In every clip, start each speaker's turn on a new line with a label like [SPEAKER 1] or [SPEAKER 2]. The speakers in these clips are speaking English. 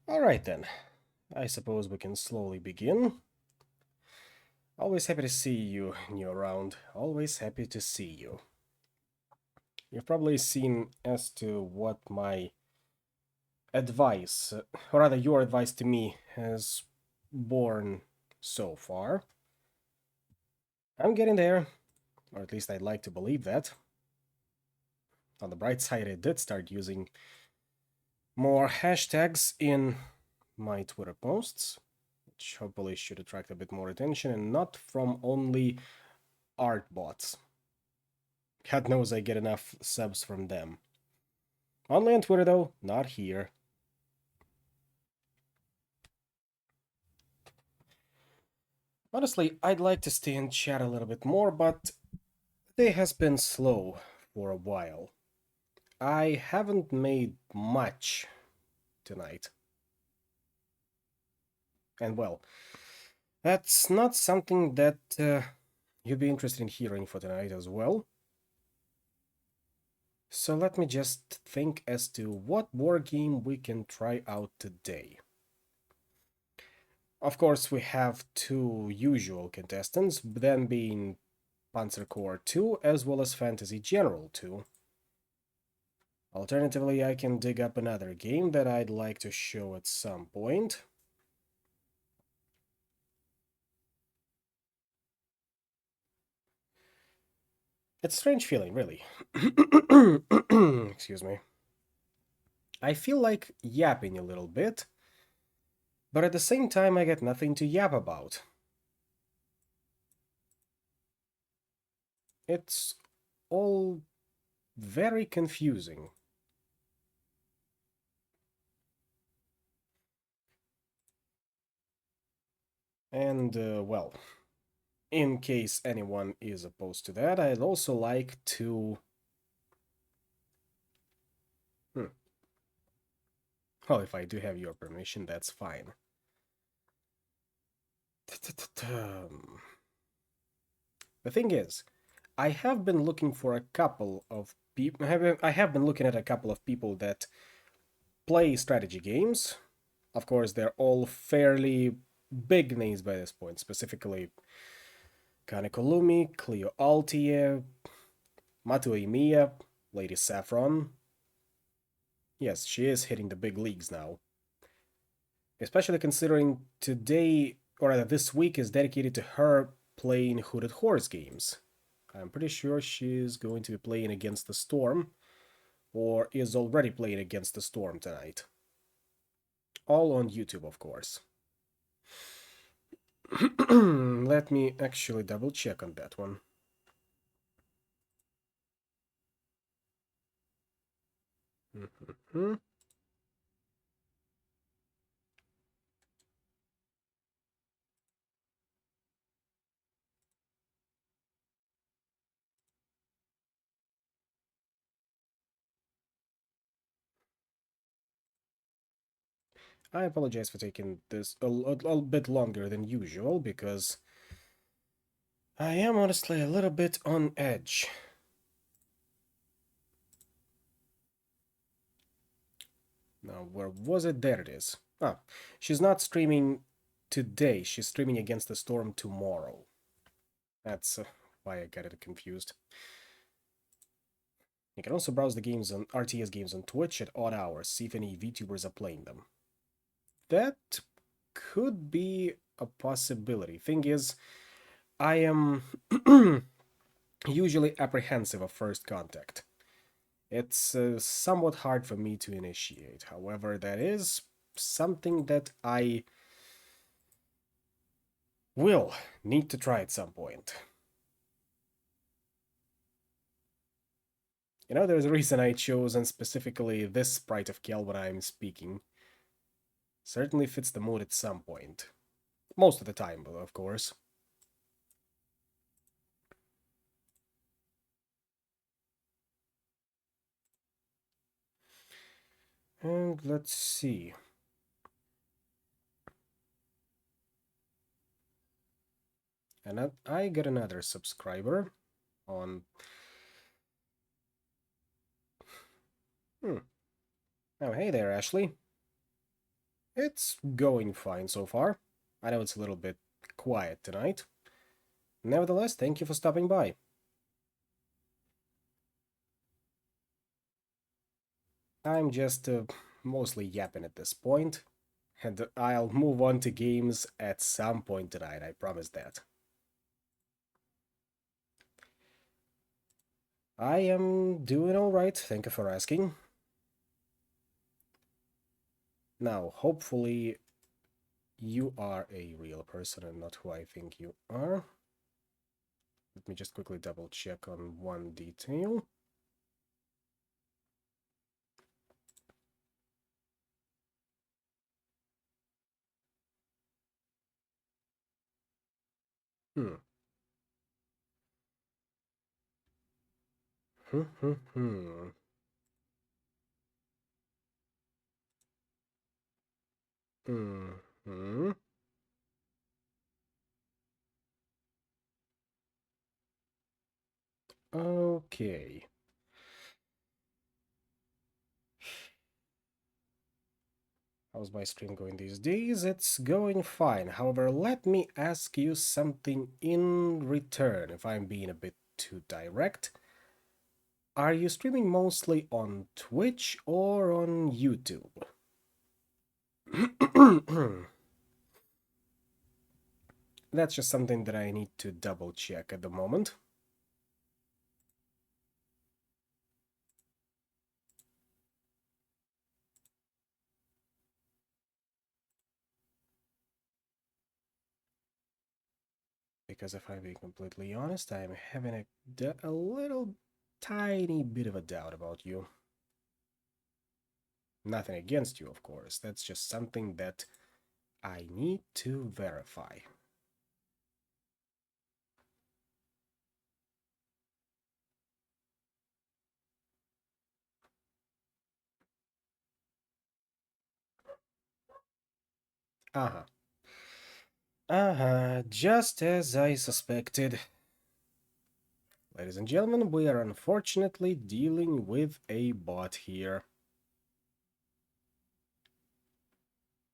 [SPEAKER 1] Alright then, I suppose we can slowly begin. Always happy to see you new around, always happy to see you. You've probably seen as to what my advice, or rather your advice to me, has borne so far. I'm getting there, or at least I'd like to believe that. On the bright side, I did start using more hashtags in my Twitter posts, which hopefully should attract a bit more attention and not from only art bots. God knows I get enough subs from them. Only on Twitter though, not here. Honestly, I'd like to stay and chat a little bit more, but day has been slow for a while. I haven't made much tonight. And well, that's not something that you'd be interested in hearing for tonight as well. So let me just think as to what war game we can try out today. Of course, we have two usual contestants, them being Panzer Corps 2 as well as Fantasy General 2. Alternatively, I can dig up another game that I'd like to show at some point. It's a strange feeling, really. Excuse me. I feel like yapping a little bit, but at the same time I get nothing to yap about. It's all very confusing. And, well, in case anyone is opposed to that, I'd also like to... Well, if I do have your permission, that's fine. The thing is, I have been looking for a couple of people. I have been looking at a couple of people that play strategy games. Of course, they're all fairly big names by this point, specifically Kane Kolumi, Cleo Altie, Matu Imiya, Lady Saffron. Yes, she is hitting the big leagues now. Especially considering today, or rather this week, is dedicated to her playing Hooded Horse games. I'm pretty sure she's going to be playing Against the Storm, or is already playing Against the Storm tonight. All on YouTube, of course. Let me actually double check on that one. I apologize for taking this a little bit longer than usual, because I am honestly a little bit on edge. Now, where was it? There it is. Ah, she's not streaming today. She's streaming Against the Storm tomorrow. That's why I got it confused. You can also browse the games on RTS games on Twitch at odd hours, see if any VTubers are playing them. That could be a possibility. Thing is, I am usually apprehensive of first contact. It's somewhat hard for me to initiate. However, that is something that I will need to try at some point. You know, there's a reason I chose, and specifically this sprite of Kel when I'm speaking. Certainly fits the mood at some point. Most of the time, of course. And let's see. And I got another subscriber on... Oh, hey there, Ashley. It's going fine so far. I know it's a little bit quiet tonight. Nevertheless, thank you for stopping by. I'm just mostly yapping at this point, and I'll move on to games at some point tonight, I promise that. I am doing alright, thank you for asking. Now, hopefully, you are a real person and not who I think you are. Let me just quickly double check on one detail. Hmm. Mm-hmm. Okay. How's my stream going these days? It's going fine. However, let me ask you something in return, if I'm being a bit too direct. Are you streaming mostly on Twitch or on YouTube? That's just something that I need to double check at the moment. Because if I'm being completely honest, I'm having a little tiny bit of a doubt about you. Nothing against you, of course. That's just something that I need to verify. Uh-huh. Uh-huh, just as I suspected. Ladies and gentlemen, we are unfortunately dealing with a bot here.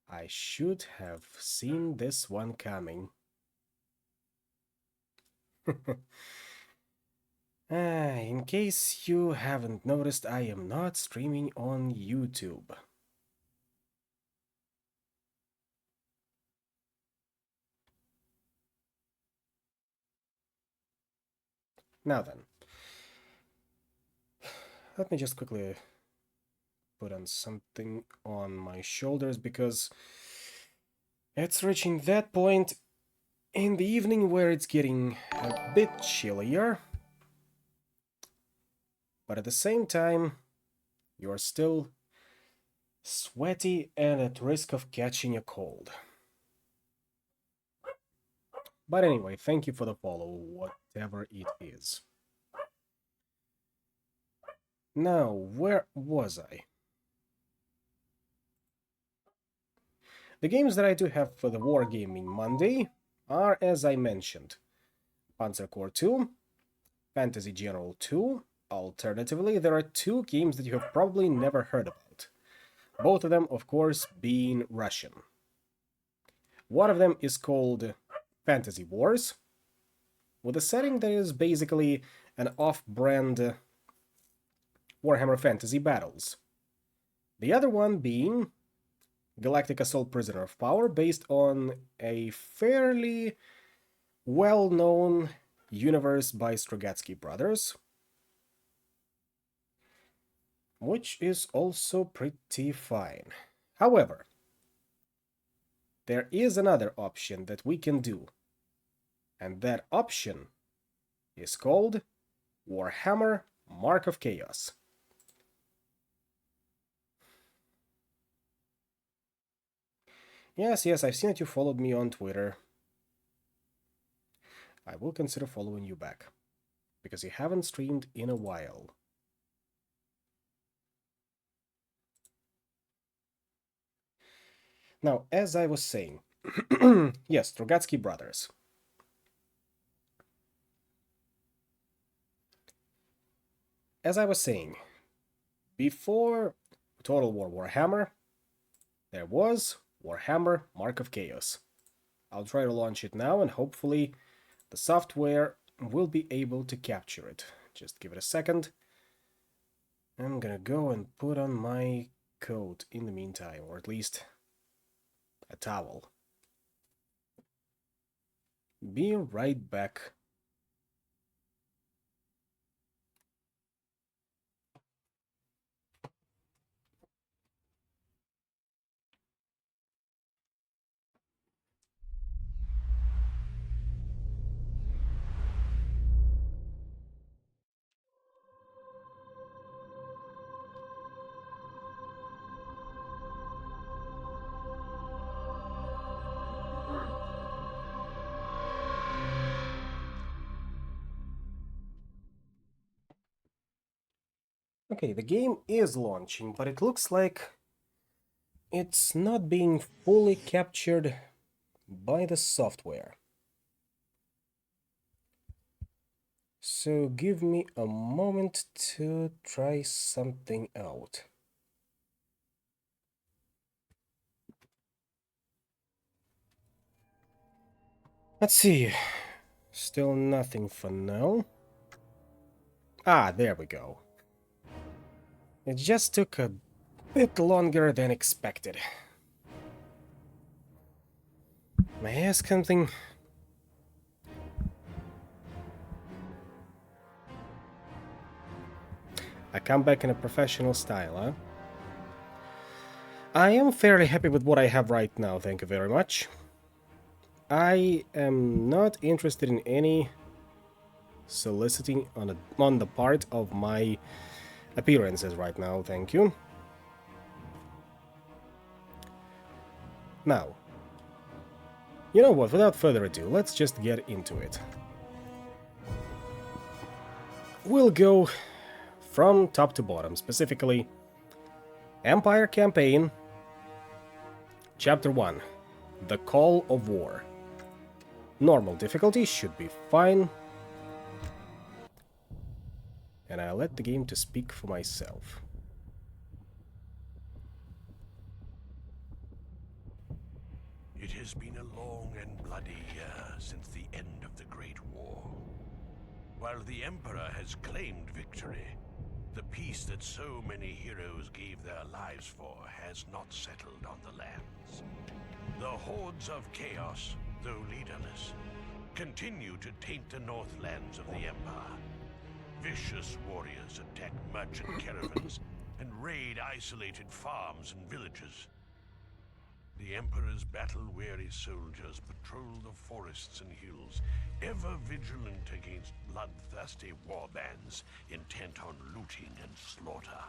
[SPEAKER 1] I should have seen this one coming. In case you haven't noticed, I am not streaming on YouTube. Now then, let me just quickly put on something on my shoulders because it's reaching that point in the evening where it's getting a bit chillier, but at the same time, you're still sweaty and at risk of catching a cold. But anyway, thank you for the follow, whatever it is. Now, where was I? The games that I do have for the Wargaming Monday are, as I mentioned, Panzer Corps 2, Fantasy General 2. Alternatively, there are two games that you have probably never heard about. Both of them, of course, being Russian. One of them is called Fantasy Wars, with a setting that is basically an off-brand Warhammer Fantasy Battles. The other one being Galactic Assault Prisoner of Power, based on a fairly well-known universe by Strugatsky Brothers, which is also pretty fine. However, there is another option that we can do, and that option is called Warhammer Mark of Chaos. Yes, I've seen that you followed me on Twitter. I will consider following you back, because you haven't streamed in a while. Now, as I was saying, yes, Strugatsky Brothers. As I was saying, before Total War Warhammer, there was Warhammer Mark of Chaos. I'll try to launch it now and hopefully the software will be able to capture it. Just give it a second. I'm gonna go and put on my coat in the meantime, or at least a towel. Be right back. Okay, the game is launching, but it looks like it's not being fully captured by the software. So give me a moment to try something out. Let's see. Still nothing for now. Ah, there we go. It just took a bit longer than expected. May I ask something? I come back in a professional style, huh? I am fairly happy with what I have right now, thank you very much. I am not interested in any soliciting on the part of my appearances right now, thank you. Now, you know what, without further ado, let's just get into it. We'll go from top to bottom, specifically Empire Campaign, Chapter 1, The Call of War. Normal difficulty should be fine. And I'll let the game to speak for myself.
[SPEAKER 2] It has been a long and bloody year since the end of the Great War. While the Emperor has claimed victory, the peace that so many heroes gave their lives for has not settled on the lands. The hordes of chaos, though leaderless, continue to taint the northlands of the Empire. Vicious warriors attack merchant caravans and raid isolated farms and villages. The Emperor's battle-weary soldiers patrol the forests and hills, ever vigilant against bloodthirsty warbands intent on looting and slaughter.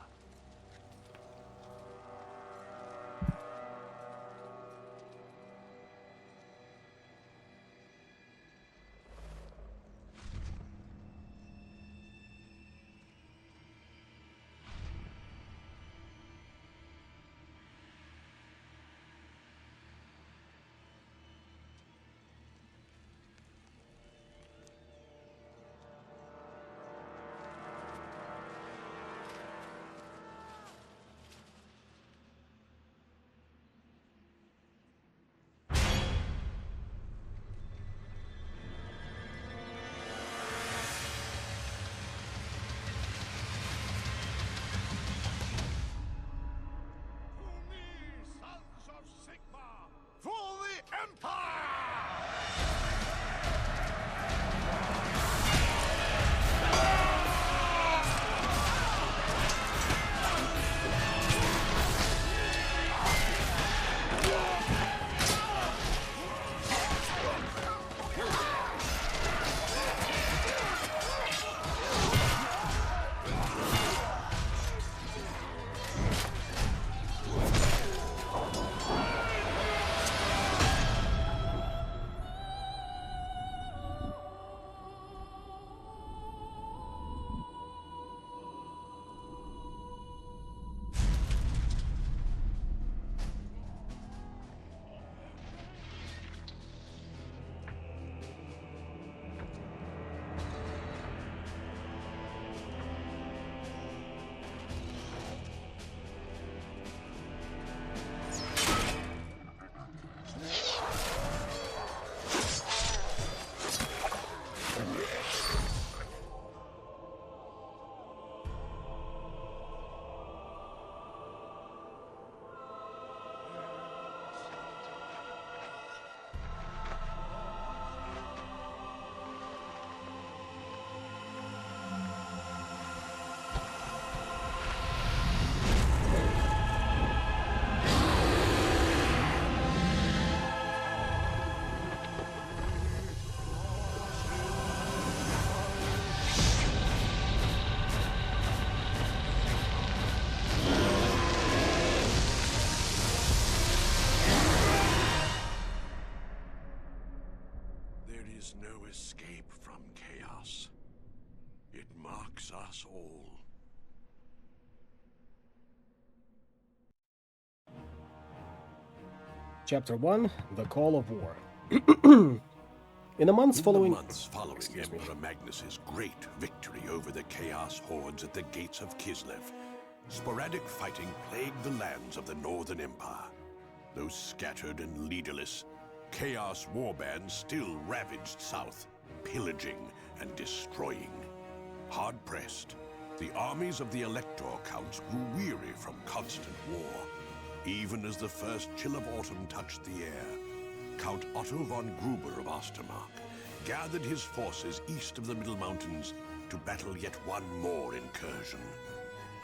[SPEAKER 2] is no escape from chaos. It marks us all.
[SPEAKER 1] Chapter 1, The Call of War. In the months following...
[SPEAKER 2] Emperor Magnus's great victory over the Chaos hordes at the gates of Kislev, sporadic fighting plagued the lands of the Northern Empire. Though scattered and leaderless, Chaos warbands still ravaged south, pillaging and destroying. Hard-pressed, the armies of the Elector Counts grew weary from constant war. Even as the first chill of autumn touched the air, Count Otto von Gruber of Ostermark gathered his forces east of the Middle Mountains to battle yet one more incursion.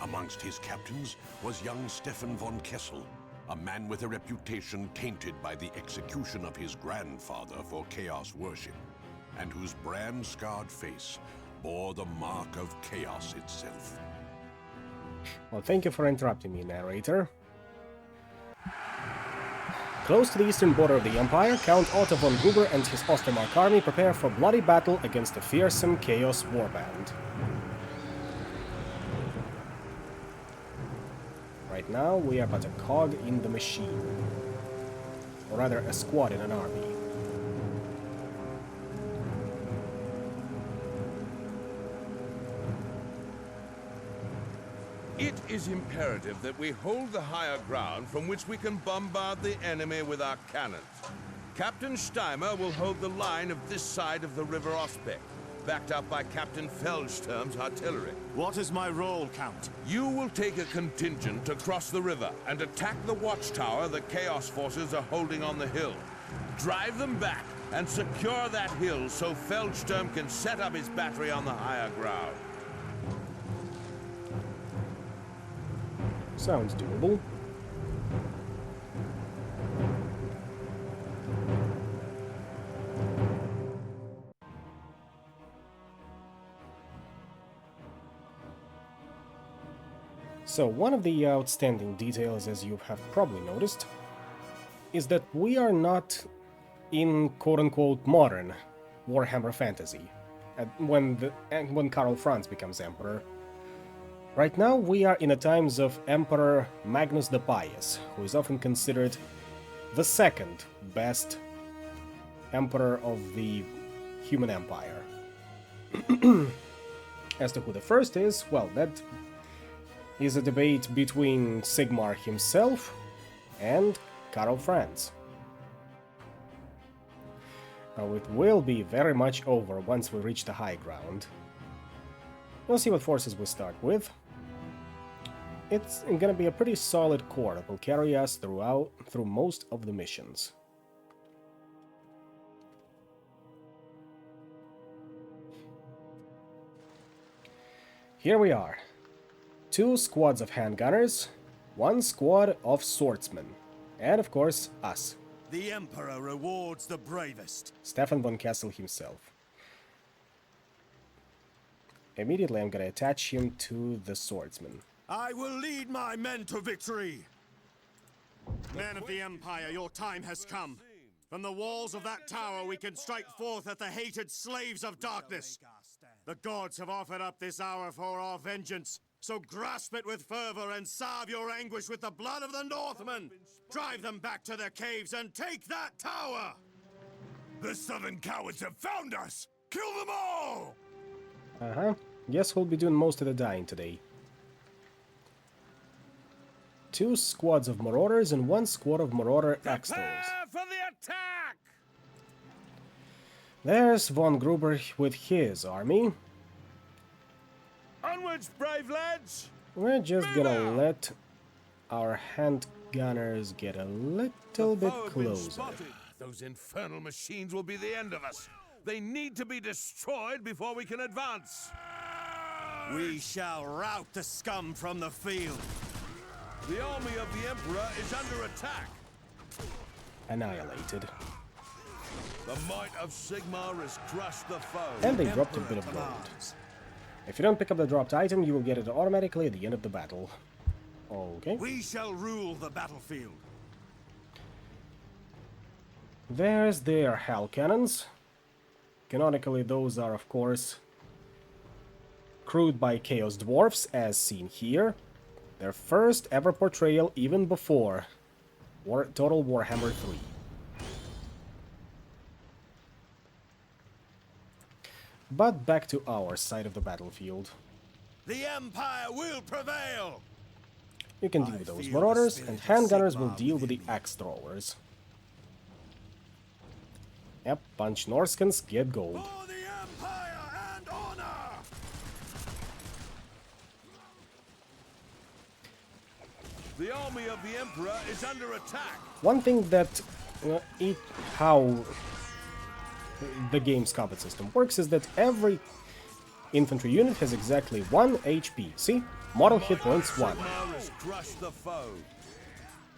[SPEAKER 2] Amongst his captains was young Stefan von Kessel, a man with a reputation tainted by the execution of his grandfather for chaos worship, and whose brand-scarred face bore the mark of chaos itself.
[SPEAKER 1] Well, thank you for interrupting me, narrator. Close to the eastern border of the Empire, Count Otto von Gruber and his Ostermark army prepare for bloody battle against a fearsome Chaos warband. Right now, we are but a cog in the machine. Or rather, a squad in an army.
[SPEAKER 3] It is imperative that we hold the higher ground from which we can bombard the enemy with our cannons. Captain Steimer will hold the line of this side of the River Ospek, backed up by Captain Feldsturm's artillery.
[SPEAKER 4] What is my role, Count?
[SPEAKER 3] You will take a contingent to cross the river and attack the watchtower the Chaos forces are holding on the hill. Drive them back and secure that hill so Feldsturm can set up his battery on the higher ground.
[SPEAKER 1] Sounds doable. So, one of the outstanding details, as you have probably noticed, is that we are not in quote-unquote modern Warhammer fantasy, when Karl Franz becomes emperor. Right now, we are in the times of Emperor Magnus the Pious, who is often considered the second best emperor of the human empire. As to who the first is, well, that is a debate between Sigmar himself and Karl Franz. Now, it will be very much over once we reach the high ground. We'll see what forces we start with. It's gonna be a pretty solid core that will carry us through most of the missions. Here we are. 2 squads of handgunners, 1 squad of swordsmen, and of course, us.
[SPEAKER 4] The Emperor rewards the bravest.
[SPEAKER 1] Stefan von Kessel himself. Immediately I'm gonna attach him to the swordsman.
[SPEAKER 4] I will lead my men to victory! Men of the Empire, your time has come. From the walls of that tower we can strike forth at the hated slaves of darkness. The gods have offered up this hour for our vengeance, so grasp it with fervor and salve your anguish with the blood of the Northmen! Drive them back to their caves and take that tower! The southern cowards have found us! Kill them all!
[SPEAKER 1] Uh-huh. Guess we'll be doing most of the dying today. 2 squads of marauders and 1 squad of marauder axlers.
[SPEAKER 3] Prepare for the attack!
[SPEAKER 1] There's von Gruber with his army.
[SPEAKER 3] Onwards, brave lads!
[SPEAKER 1] We're just
[SPEAKER 3] Move
[SPEAKER 1] gonna
[SPEAKER 3] out!
[SPEAKER 1] let our handgunners get a little bit
[SPEAKER 3] Foe had been
[SPEAKER 1] closer.
[SPEAKER 3] spotted. Those infernal machines will be the end of us. They need to be destroyed before we can advance.
[SPEAKER 4] We shall rout the scum from the field.
[SPEAKER 3] The army of the Emperor is under attack.
[SPEAKER 1] Annihilated.
[SPEAKER 3] The might of Sigmar has crushed the foe.
[SPEAKER 1] And they dropped a bit of gold. If you don't pick up the dropped item, you will get it automatically at the end of the battle. Okay.
[SPEAKER 4] We shall rule the battlefield.
[SPEAKER 1] There's their hell cannons. Canonically, those are, of course, crewed by Chaos Dwarfs, as seen here. Their first ever portrayal, even before Total Warhammer 3. But back to our side of the battlefield.
[SPEAKER 4] The Empire will prevail!
[SPEAKER 1] You can deal with those marauders, and handgunners will deal with the axe throwers. Yep, punch Norskans, get gold.
[SPEAKER 4] For the Empire and honor!
[SPEAKER 3] The army of the Emperor is under attack.
[SPEAKER 1] One thing that how the game's combat system works is that every infantry unit has exactly 1 HP. See? Model hit points 1.
[SPEAKER 3] Crush the foe.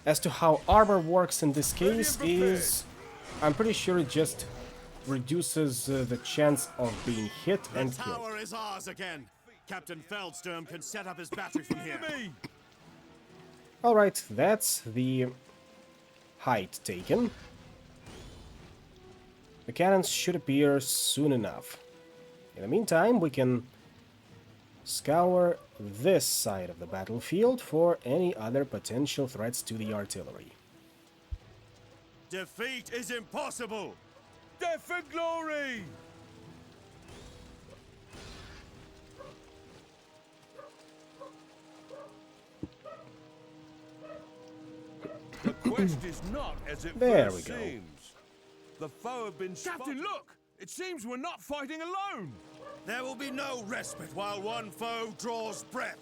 [SPEAKER 1] As to how armor works in this case is... I'm pretty sure it just reduces the chance of being hit and
[SPEAKER 4] The
[SPEAKER 1] killed.
[SPEAKER 4] tower is ours again. Captain Feldsturm can set up his battery from here.
[SPEAKER 1] Alright, that's the height taken. The cannons should appear soon enough. In the meantime, we can scour this side of the battlefield for any other potential threats to the artillery.
[SPEAKER 4] Defeat is impossible!
[SPEAKER 3] Death and glory! The quest is not as it
[SPEAKER 1] There
[SPEAKER 3] first
[SPEAKER 1] we go.
[SPEAKER 3] seems. The foe have been Captain, look! It seems we're not fighting alone!
[SPEAKER 4] There will be no respite while one foe draws breath.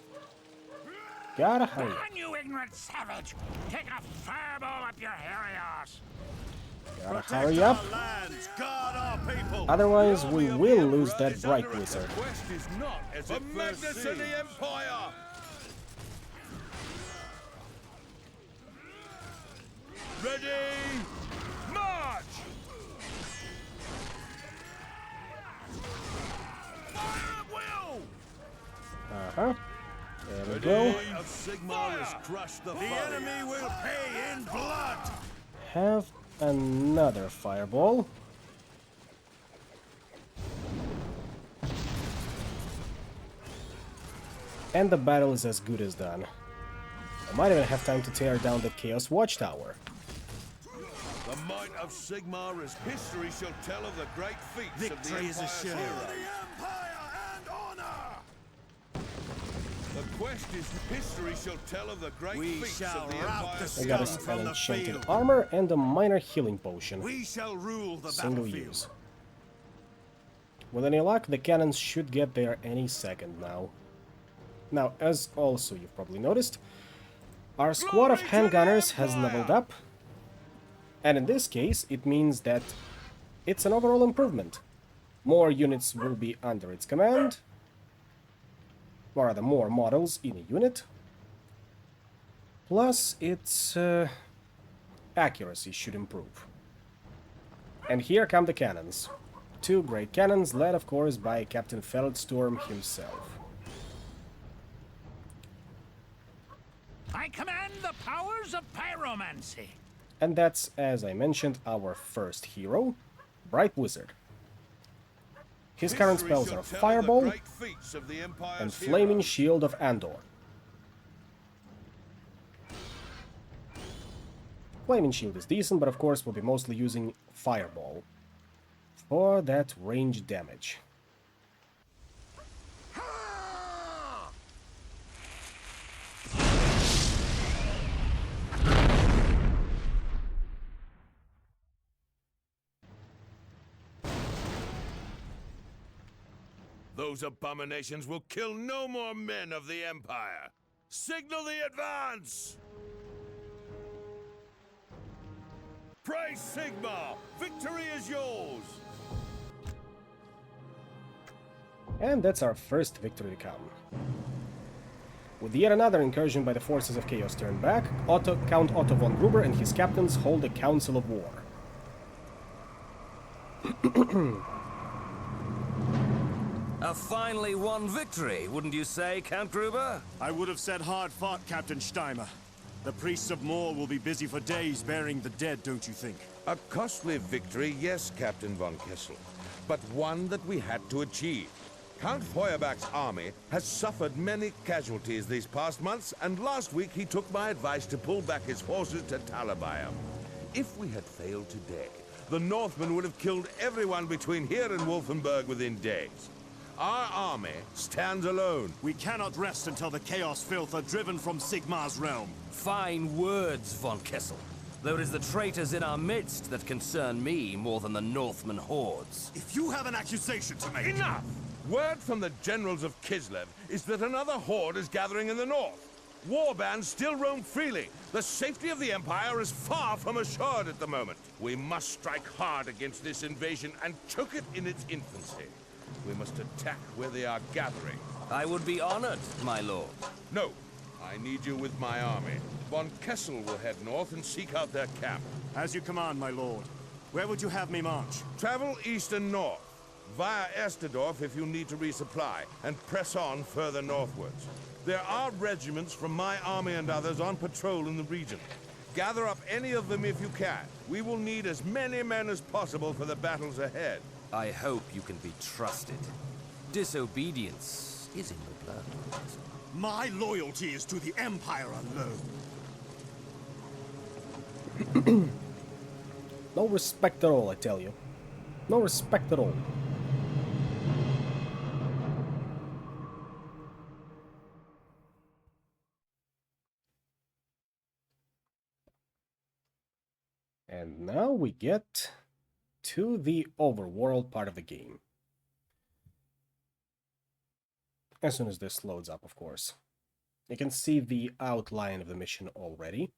[SPEAKER 1] Gotta hurry up.
[SPEAKER 5] On, you ignorant savage! Take a fireball up your hairy arse!
[SPEAKER 1] Gotta
[SPEAKER 4] Protect
[SPEAKER 1] hurry up.
[SPEAKER 4] our lands, guard our people.
[SPEAKER 1] Otherwise, we
[SPEAKER 3] The
[SPEAKER 1] will
[SPEAKER 3] Emperor
[SPEAKER 1] lose that
[SPEAKER 3] is
[SPEAKER 1] bright
[SPEAKER 3] under
[SPEAKER 1] wizard.
[SPEAKER 3] attack. The quest is not as it first seems. of the Empire! Ready! March! Fire at will!
[SPEAKER 1] Uh-huh. There we
[SPEAKER 3] The
[SPEAKER 1] go.
[SPEAKER 3] Eye of Sigmar has crushed the
[SPEAKER 4] The
[SPEAKER 3] foe.
[SPEAKER 4] enemy will pay in blood.
[SPEAKER 1] Have another fireball. And the battle is as good as done. I might even have time to tear down the Chaos Watchtower.
[SPEAKER 3] The might of Sigmar as history shall tell of the great feats of the
[SPEAKER 4] Victory is
[SPEAKER 3] Empire's
[SPEAKER 4] assured.
[SPEAKER 3] heroes.
[SPEAKER 4] The Empire and honor.
[SPEAKER 3] The quest is history shall tell of the great
[SPEAKER 4] We
[SPEAKER 3] feats
[SPEAKER 4] shall
[SPEAKER 3] of the
[SPEAKER 4] rout
[SPEAKER 3] Empire's
[SPEAKER 4] the
[SPEAKER 1] I got
[SPEAKER 4] scum
[SPEAKER 1] us
[SPEAKER 4] from
[SPEAKER 1] an
[SPEAKER 4] the
[SPEAKER 1] enchanted
[SPEAKER 4] field.
[SPEAKER 1] armor and a minor healing potion.
[SPEAKER 4] We shall rule the
[SPEAKER 1] Single
[SPEAKER 4] battlefield.
[SPEAKER 1] use. With any luck, the cannons should get there any second now. Now, as also you've probably noticed, our squad of handgunners has leveled up. And in this case, it means that it's an overall improvement. More units will be under its command. Or rather, more models in a unit. Plus, its accuracy should improve. And here come the cannons. 2 great cannons, led of course by Captain Feldsturm himself.
[SPEAKER 5] I command the powers of pyromancy!
[SPEAKER 1] And that's, as I mentioned, our first hero, Bright Wizard. His current
[SPEAKER 3] History
[SPEAKER 1] spells
[SPEAKER 3] shall
[SPEAKER 1] are
[SPEAKER 3] tell of the
[SPEAKER 1] Fireball
[SPEAKER 3] great feats of the Empire's
[SPEAKER 1] and Flaming
[SPEAKER 3] heroes.
[SPEAKER 1] Shield of Andor. Flaming Shield is decent, but of course we'll be mostly using Fireball for that range damage.
[SPEAKER 3] Those abominations will kill no more men of the Empire. Signal the advance! Praise Sigmar! Victory is yours!
[SPEAKER 1] And that's our first victory to come. With yet another incursion by the forces of Chaos turned back, Count Otto von Gruber and his captains hold a council of war.
[SPEAKER 6] A finely won victory, wouldn't you say, Count Gruber?
[SPEAKER 4] I would have said hard fought, Captain Steimer. The priests of Moor will be busy for days burying the dead, don't you think?
[SPEAKER 3] A costly victory, yes, Captain von Kessel, but one that we had to achieve. Count Feuerbach's army has suffered many casualties these past months, and last week he took my advice to pull back his forces to Talabayam. If we had failed today, the Northmen would have killed everyone between here and Wolfenburg within days. Our army stands alone.
[SPEAKER 4] We cannot rest until the Chaos filth are driven from Sigmar's realm.
[SPEAKER 6] Fine words, von Kessel. Though it is the traitors in our midst that concern me more than the Northman hordes.
[SPEAKER 4] If you have an accusation to make...
[SPEAKER 3] Enough! Word from the generals of Kislev is that another horde is gathering in the north. Warbands still roam freely. The safety of the Empire is far from assured at the moment. We must strike hard against this invasion and choke it in its infancy. We must attack where they are gathering.
[SPEAKER 6] I would be honored, my lord.
[SPEAKER 3] No, I need you with my army. Von Kessel will head north and seek out their camp.
[SPEAKER 4] As you command, my lord. Where would you have me march?
[SPEAKER 3] Travel east and north, via Esterdorf if you need to resupply, and press on further northwards. There are regiments from my army and others on patrol in the region. Gather up any of them if you can. We will need as many men as possible for the battles ahead.
[SPEAKER 6] I hope you can be trusted. Disobedience is in the blood.
[SPEAKER 4] My loyalty is to the Empire alone.
[SPEAKER 1] No respect at all, I tell you. No respect at all. And now we get to the overworld part of the game. As soon as this loads up, of course. You can see the outline of the mission already.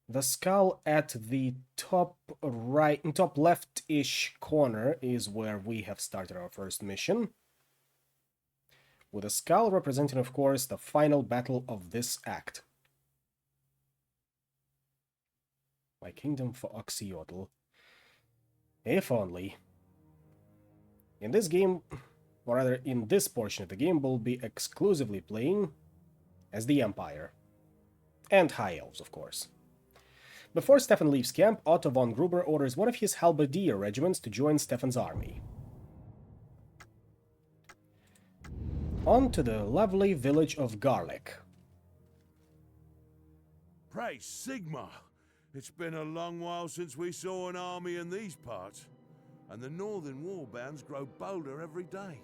[SPEAKER 1] The skull at the top right, top left-ish corner is where we have started our first mission. With the skull representing, of course, the final battle of this act. My kingdom for Oxyotl. If only. In this game, or rather in this portion of the game, we'll be exclusively playing as the Empire. And High Elves, of course. Before Stefan leaves camp, Otto von Gruber orders one of his halberdier regiments to join Stefan's army. On to the lovely village of Garlic.
[SPEAKER 3] Praise Sigmar! It's been a long while since we saw an army in these parts, and the northern warbands grow bolder every day.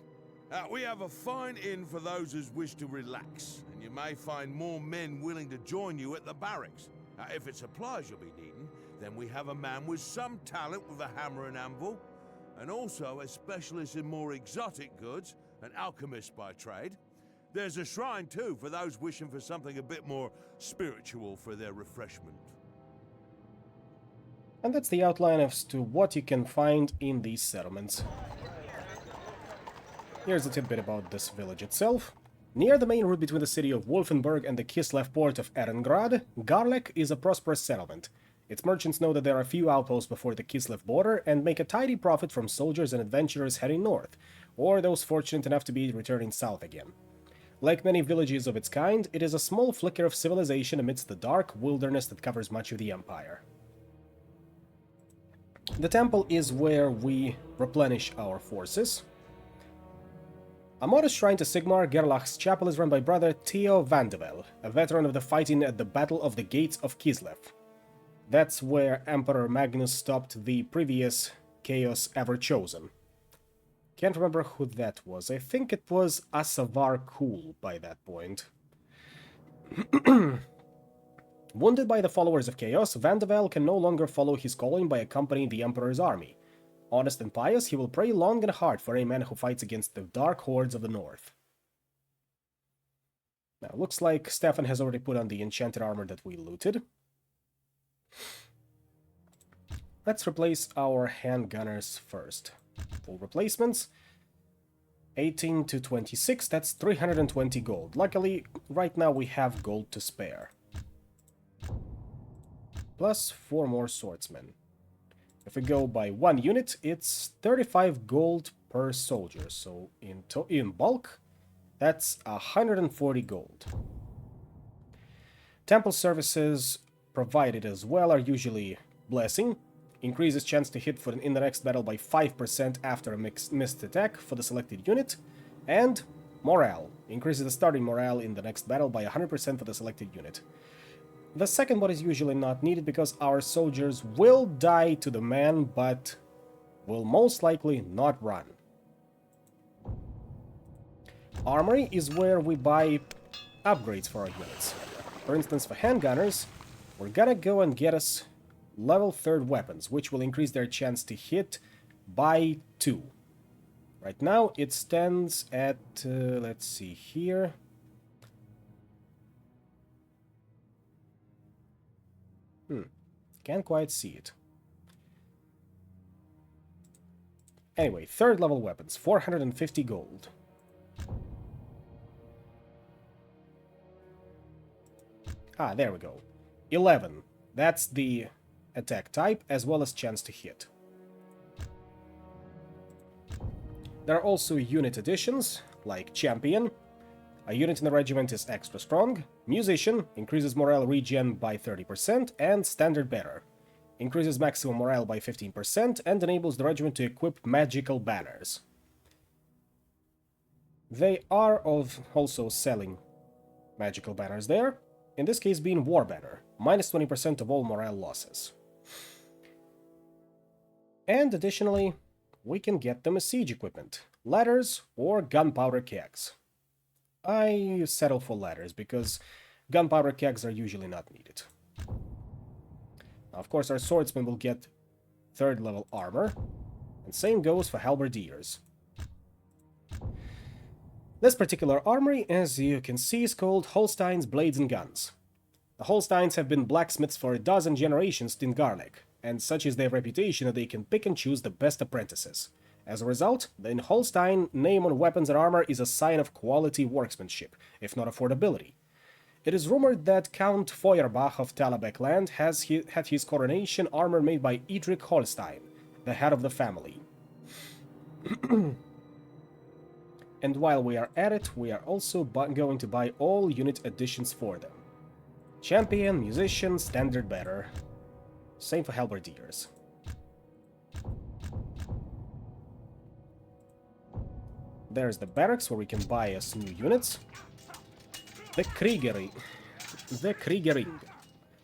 [SPEAKER 3] We have a fine inn for those who wish to relax, and you may find more men willing to join you at the barracks. If it's supplies you'll be needing, then we have a man with some talent with a hammer and anvil, and also a specialist in more exotic goods, an alchemist by trade. There's a shrine too for those wishing for something a bit more spiritual for their refreshment.
[SPEAKER 1] And that's the outline as to what you can find in these settlements. Here's a tidbit about this village itself. Near the main route between the city of Wolfenburg and the Kislev port of Erengrad, Garlek is a prosperous settlement. Its merchants know that there are few outposts before the Kislev border and make a tidy profit from soldiers and adventurers heading north, or those fortunate enough to be returning south again. Like many villages of its kind, it is a small flicker of civilization amidst the dark wilderness that covers much of the Empire. The temple is where we replenish our forces. A modest shrine to Sigmar, Gerlach's chapel is run by brother Theo Vandevel, a veteran of the fighting at the Battle of the Gates of Kislev. That's where Emperor Magnus stopped the previous Chaos ever chosen. Can't remember who that was. I think it was Asavar Kul by that point. Wounded by the followers of Chaos, Vandevel can no longer follow his calling by accompanying the Emperor's army. Honest and pious, he will pray long and hard for a man who fights against the dark hordes of the north. Now, looks like Stefan has already put on the enchanted armor that we looted. Let's replace our handgunners first. Full replacements. 18 to 26, that's 320 gold. Luckily, right now we have gold to spare. Plus 4 more swordsmen. If we go by 1 unit, it's 35 gold per soldier, so in bulk, that's 140 gold. Temple services provided as well are usually blessing, increases chance to hit in the next battle by 5% after a missed attack for the selected unit, and Morale, increases the starting morale in the next battle by 100% for the selected unit. The second one is usually not needed because our soldiers will die to the man, but will most likely not run. Armory is where we buy upgrades for our units. For instance, for handgunners, we're gonna go and get us level 3rd weapons, which will increase their chance to hit by 2. Right now, it stands at, let's see here. Can't quite see it. Anyway, 3rd level weapons, 450 gold. Ah, there we go. 11. That's the attack type, as well as chance to hit. There are also unit additions, like Champion. A unit in the regiment is extra strong. Musician increases morale regen by 30%, and Standard Bearer increases maximum morale by 15% and enables the regiment to equip magical banners. They are also selling magical banners there, in this case being War Banner, minus 20% of all morale losses. And additionally, we can get them as siege equipment, ladders or gunpowder kegs. I settle for ladders because gunpowder kegs are usually not needed. Now, of course, our swordsmen will get 3rd level armor, and same goes for halberdiers. This particular armory, as you can see, is called Holstein's Blades and Guns. The Holsteins have been blacksmiths for a dozen generations in Garlic, and such is their reputation that they can pick and choose the best apprentices. As a result, the Holstein name on weapons and armor is a sign of quality workmanship, if not affordability. It is rumored that Count Feuerbach of Talabek land had his coronation armor made by Edric Holstein, the head of the family. And while we are at it, we are also going to buy all unit additions for them. Champion, Musician, Standard Bearer. Same for Halberdiers. There's the barracks where we can buy us new units. The Kriegering.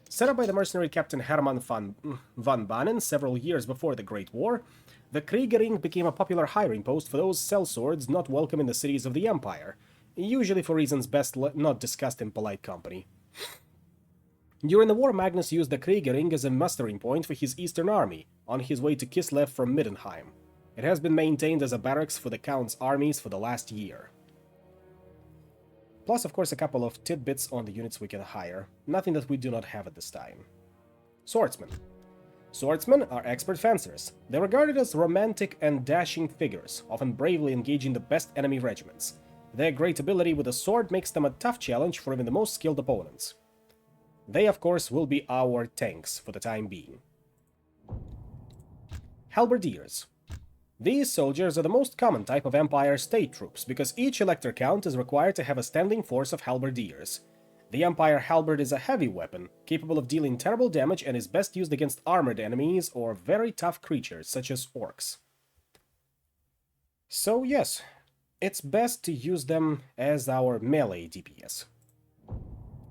[SPEAKER 1] Set up by the mercenary captain Hermann van Banen several years before the Great War, the Kriegering became a popular hiring post for those sellswords not welcome in the cities of the Empire, usually for reasons best not discussed in polite company. During the war, Magnus used the Kriegering as a mustering point for his eastern army, on his way to Kislev from Middenheim. It has been maintained as a barracks for the Count's armies for the last year. Plus, of course, a couple of tidbits on the units we can hire, nothing that we do not have at this time. Swordsmen. Swordsmen are expert fencers. They're regarded as romantic and dashing figures, often bravely engaging the best enemy regiments. Their great ability with the sword makes them a tough challenge for even the most skilled opponents. They, of course, will be our tanks for the time being. Halberdiers. These soldiers are the most common type of Empire state troops, because each elector count is required to have a standing force of halberdiers. The Empire halberd is a heavy weapon, capable of dealing terrible damage and is best used against armored enemies or very tough creatures, such as orcs. So yes, it's best to use them as our melee DPS.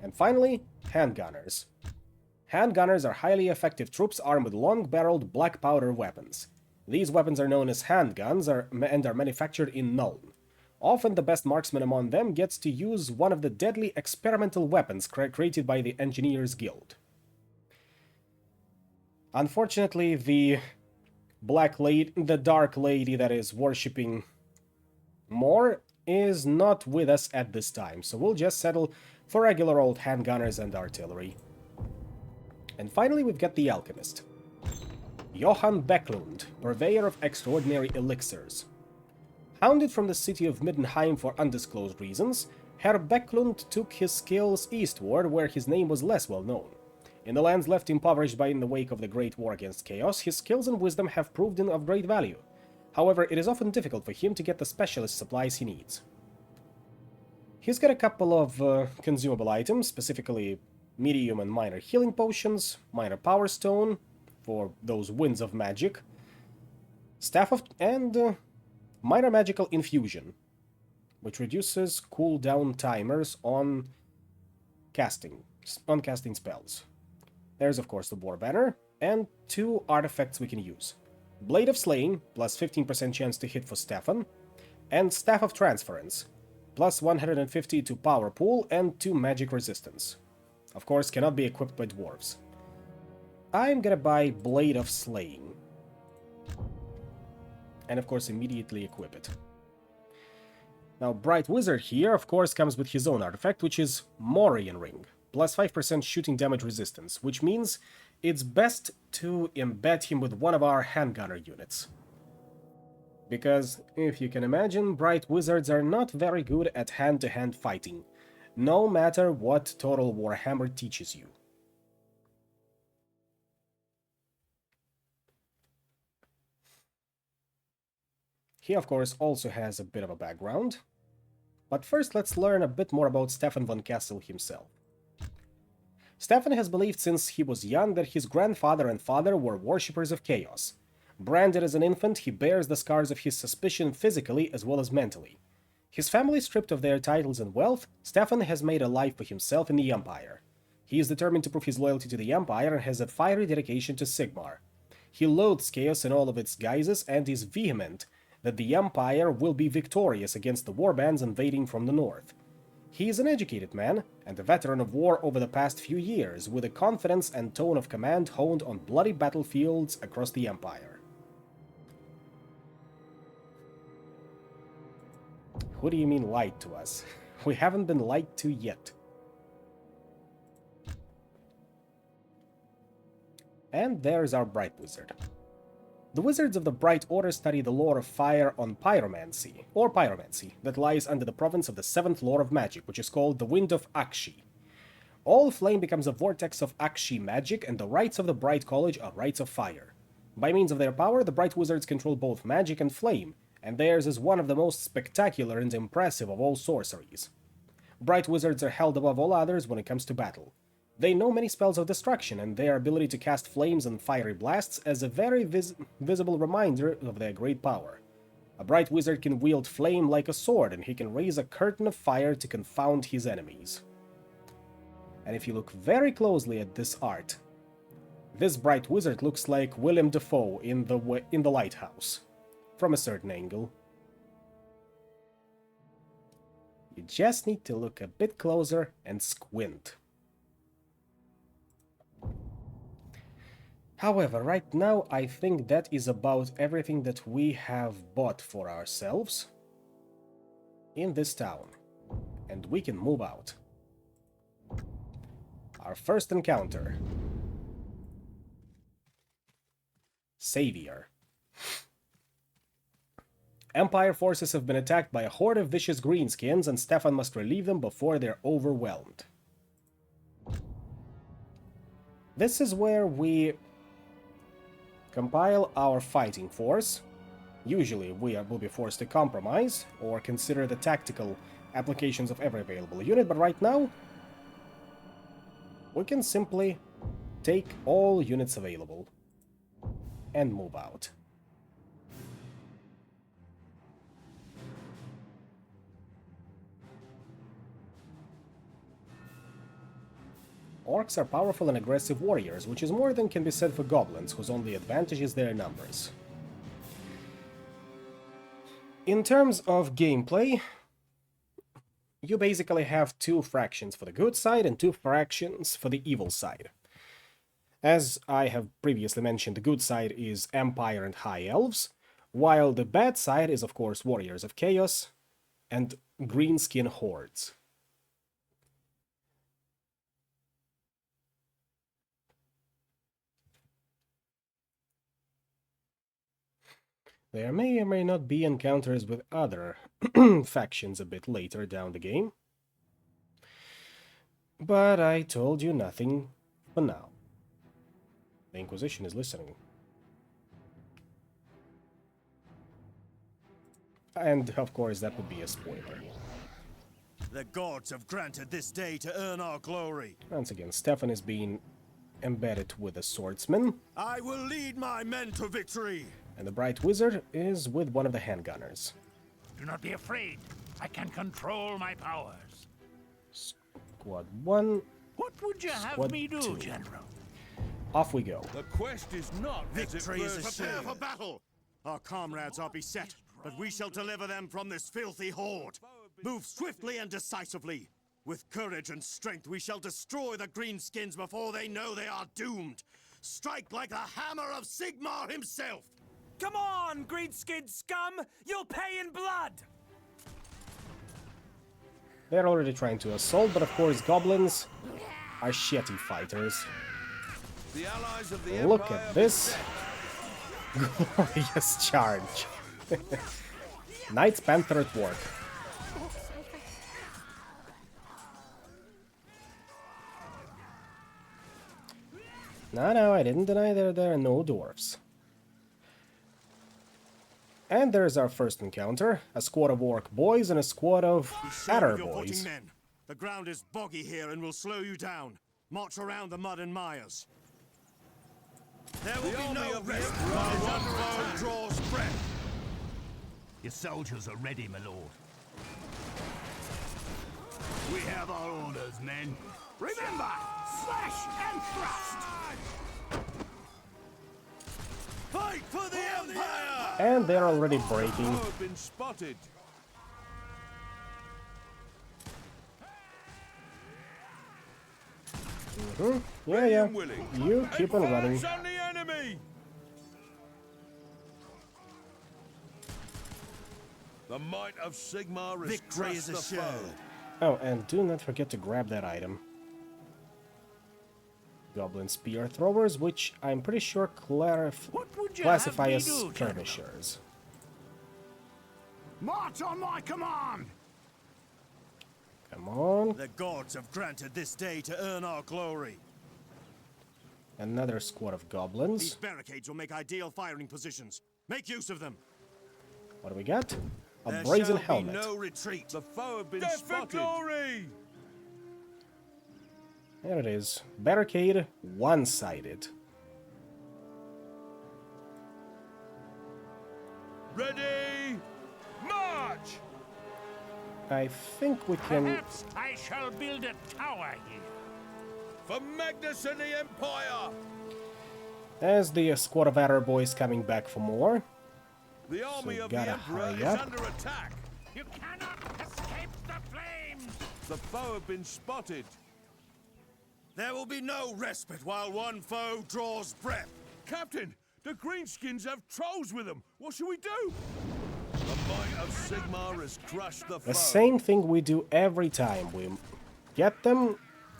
[SPEAKER 1] And finally, handgunners. Handgunners are highly effective troops armed with long-barreled black powder weapons. These weapons are known as handguns and are manufactured in Nuln. Often the best marksman among them gets to use one of the deadly experimental weapons created by the Engineers Guild. Unfortunately, the Dark Lady that is worshipping Mor is not with us at this time, so we'll just settle for regular old handgunners and artillery. And finally, we've got the Alchemist. Johann Becklund, purveyor of extraordinary elixirs. Hounded from the city of Middenheim for undisclosed reasons, Herr Becklund took his skills eastward, where his name was less well known. In the lands left impoverished in the wake of the Great War against Chaos, his skills and wisdom have proved of great value. However, it is often difficult for him to get the specialist supplies he needs. He's got a couple of consumable items, specifically medium and minor healing potions, minor power stone, for those winds of magic. Staff of... and minor magical infusion, which reduces cooldown timers on casting spells. There's of course the War Banner, and 2 artifacts we can use. Blade of Slaying, plus 15% chance to hit for Stefan, and Staff of Transference, plus 150 to Power Pool and 2 magic resistance. Of course, cannot be equipped by dwarves. I'm gonna buy Blade of Slaying. And of course immediately equip it. Now Bright Wizard here of course comes with his own artifact, which is Morian Ring, plus 5% shooting damage resistance, which means it's best to embed him with one of our handgunner units. Because, if you can imagine, Bright Wizards are not very good at hand-to-hand fighting, no matter what Total Warhammer teaches you. He of course also has a bit of a background. But first let's learn a bit more about Stefan von Kessel himself. Stefan has believed since he was young that his grandfather and father were worshippers of chaos. Branded as an infant, he bears the scars of his suspicion physically as well as mentally. His family stripped of their titles and wealth, Stefan has made a life for himself in the Empire. He is determined to prove his loyalty to the Empire and has a fiery dedication to Sigmar. He loathes chaos in all of its guises and is vehement that the Empire will be victorious against the warbands invading from the north. He is an educated man, and a veteran of war over the past few years, with a confidence and tone of command honed on bloody battlefields across the Empire. Who do you mean lied to us? We haven't been lied to yet. And there's our Bright Wizard. The wizards of the Bright Order study the lore of fire on pyromancy, that lies under the province of the 7th lore of magic, which is called the Wind of Akshi. All flame becomes a vortex of Akshi magic, and the rites of the Bright College are rites of fire. By means of their power, the Bright Wizards control both magic and flame, and theirs is one of the most spectacular and impressive of all sorceries. Bright Wizards are held above all others when it comes to battle. They know many spells of destruction, and their ability to cast flames and fiery blasts as a very visible reminder of their great power. A Bright Wizard can wield flame like a sword, and he can raise a curtain of fire to confound his enemies. And if you look very closely at this art, this Bright Wizard looks like Willem Dafoe in the Lighthouse, from a certain angle. You just need to look a bit closer and squint. However, right now I think that is about everything that we have bought for ourselves in this town, and we can move out. Our first encounter. Savior. Empire forces have been attacked by a horde of vicious greenskins, and Stefan must relieve them before they're overwhelmed. This is where we compile our fighting force. Usually we will be forced to compromise or consider the tactical applications of every available unit, but right now we can simply take all units available and move out. Orcs are powerful and aggressive warriors, which is more than can be said for goblins, whose only advantage is their numbers. In terms of gameplay, you basically have 2 fractions for the good side and 2 fractions for the evil side. As I have previously mentioned, the good side is Empire and High Elves, while the bad side is of course Warriors of Chaos and Greenskin Hordes. There may or may not be encounters with other factions a bit later down the game. But I told you nothing for now. The Inquisition is listening. And of course that would be a spoiler.
[SPEAKER 4] The gods have granted this day to earn our glory.
[SPEAKER 1] Once again, Stefan is being embedded with the swordsman,
[SPEAKER 4] I will lead my men to victory.
[SPEAKER 1] and the bright wizard is with one of the handgunners.
[SPEAKER 5] Do not be afraid. I can control my powers.
[SPEAKER 1] Squad 1,
[SPEAKER 5] What would you have
[SPEAKER 1] Squad
[SPEAKER 5] me do,
[SPEAKER 1] 2.
[SPEAKER 5] General?
[SPEAKER 1] Off we go.
[SPEAKER 3] The quest is not as it
[SPEAKER 4] Victory is
[SPEAKER 3] first
[SPEAKER 4] prepare
[SPEAKER 3] seemed.
[SPEAKER 4] for battle. Our comrades are beset, but we shall deliver them from this filthy horde. Move swiftly and decisively. With courage and strength, we shall destroy the greenskins before they know they are doomed. Strike like the hammer of Sigmar himself.
[SPEAKER 7] Come on, greenskin scum! You'll pay in blood!
[SPEAKER 1] They're already trying to assault, but of course goblins are shitty fighters.
[SPEAKER 3] The allies of the
[SPEAKER 1] Look
[SPEAKER 3] Empire
[SPEAKER 1] at this glorious charge. Knights Panther at work. No, I didn't deny there are no dwarves. And there's our first encounter. A squad of orc boys and a squad of
[SPEAKER 4] Show
[SPEAKER 1] adder
[SPEAKER 4] your
[SPEAKER 1] boys.
[SPEAKER 4] footing, men. The ground is boggy here and will slow you down. March around the mud and mires. There will be no rest while one foe draws breath.
[SPEAKER 5] Your soldiers are ready, my lord.
[SPEAKER 4] We have our orders, men.
[SPEAKER 5] Remember, slash and thrust!
[SPEAKER 4] Fight for the Empire!
[SPEAKER 1] And they're already breaking.
[SPEAKER 3] foe have been spotted.
[SPEAKER 1] Yeah.
[SPEAKER 3] and willing.
[SPEAKER 1] You keep on running.
[SPEAKER 3] Advance on the enemy! The might of Sigmar is
[SPEAKER 4] Victory is
[SPEAKER 3] crushed the
[SPEAKER 4] assured.
[SPEAKER 3] foe.
[SPEAKER 1] Oh, and do not forget to grab that item. Goblin spear throwers, which I'm pretty sure
[SPEAKER 5] What would you
[SPEAKER 1] classify
[SPEAKER 5] have
[SPEAKER 1] as
[SPEAKER 5] me do, General?
[SPEAKER 1] skirmishers.
[SPEAKER 5] March on my command!
[SPEAKER 1] Come on.
[SPEAKER 4] The gods have granted this day to earn our glory.
[SPEAKER 1] Another squad of
[SPEAKER 4] These
[SPEAKER 1] goblins.
[SPEAKER 4] barricades will make ideal firing positions. Make use of them.
[SPEAKER 1] What do we got? A
[SPEAKER 4] There
[SPEAKER 1] brazen
[SPEAKER 4] shall be
[SPEAKER 1] helmet.
[SPEAKER 4] no retreat.
[SPEAKER 3] The foe have been
[SPEAKER 2] Death for
[SPEAKER 3] spotted.
[SPEAKER 2] glory!
[SPEAKER 1] There it is. Barricade one-sided.
[SPEAKER 2] Ready! March!
[SPEAKER 1] I think we can...
[SPEAKER 5] Perhaps I shall build a tower here.
[SPEAKER 2] For Magnus and the Empire!
[SPEAKER 1] There's the squad of adder boys coming back for more.
[SPEAKER 3] The army
[SPEAKER 1] So
[SPEAKER 3] of the
[SPEAKER 1] gotta
[SPEAKER 3] Emperor
[SPEAKER 1] hurry
[SPEAKER 3] is
[SPEAKER 1] up.
[SPEAKER 3] under attack.
[SPEAKER 5] You cannot escape the flames!
[SPEAKER 3] The foe have been spotted.
[SPEAKER 4] There will be no respite while one foe draws breath.
[SPEAKER 3] Captain, the Greenskins have trolls with them. What should we do? The might of Sigmar has crushed the foe.
[SPEAKER 1] The same thing we do every time. We get them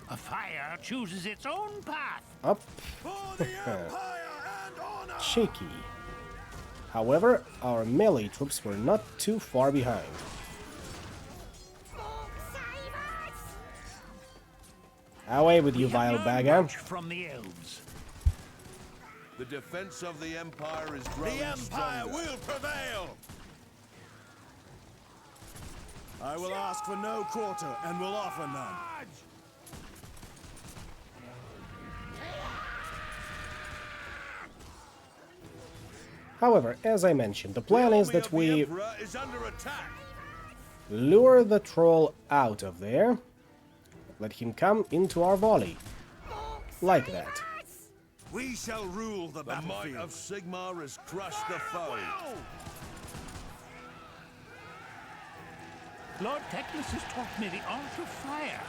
[SPEAKER 5] A fire chooses its own path.
[SPEAKER 1] up
[SPEAKER 4] For the Empire and honor!
[SPEAKER 1] shaky. However, our melee troops were not too far behind. Away with you,
[SPEAKER 5] We have
[SPEAKER 1] vile
[SPEAKER 5] learned
[SPEAKER 1] bagger.
[SPEAKER 5] much from the elves.
[SPEAKER 3] The defense of the Empire is growing
[SPEAKER 4] The Empire
[SPEAKER 3] stronger.
[SPEAKER 4] will prevail! I will ask for no quarter and will offer none.
[SPEAKER 1] However, as I mentioned, the plan
[SPEAKER 3] The
[SPEAKER 1] is
[SPEAKER 3] army
[SPEAKER 1] that
[SPEAKER 3] of the
[SPEAKER 1] we
[SPEAKER 3] Emperor is under attack.
[SPEAKER 1] lure the troll out of there, let him come into our volley. Like that.
[SPEAKER 4] We shall rule the
[SPEAKER 3] The might
[SPEAKER 4] battlefield.
[SPEAKER 3] of Sigmar has crushed the foe.
[SPEAKER 5] Lord Teclis has taught me the art of fire.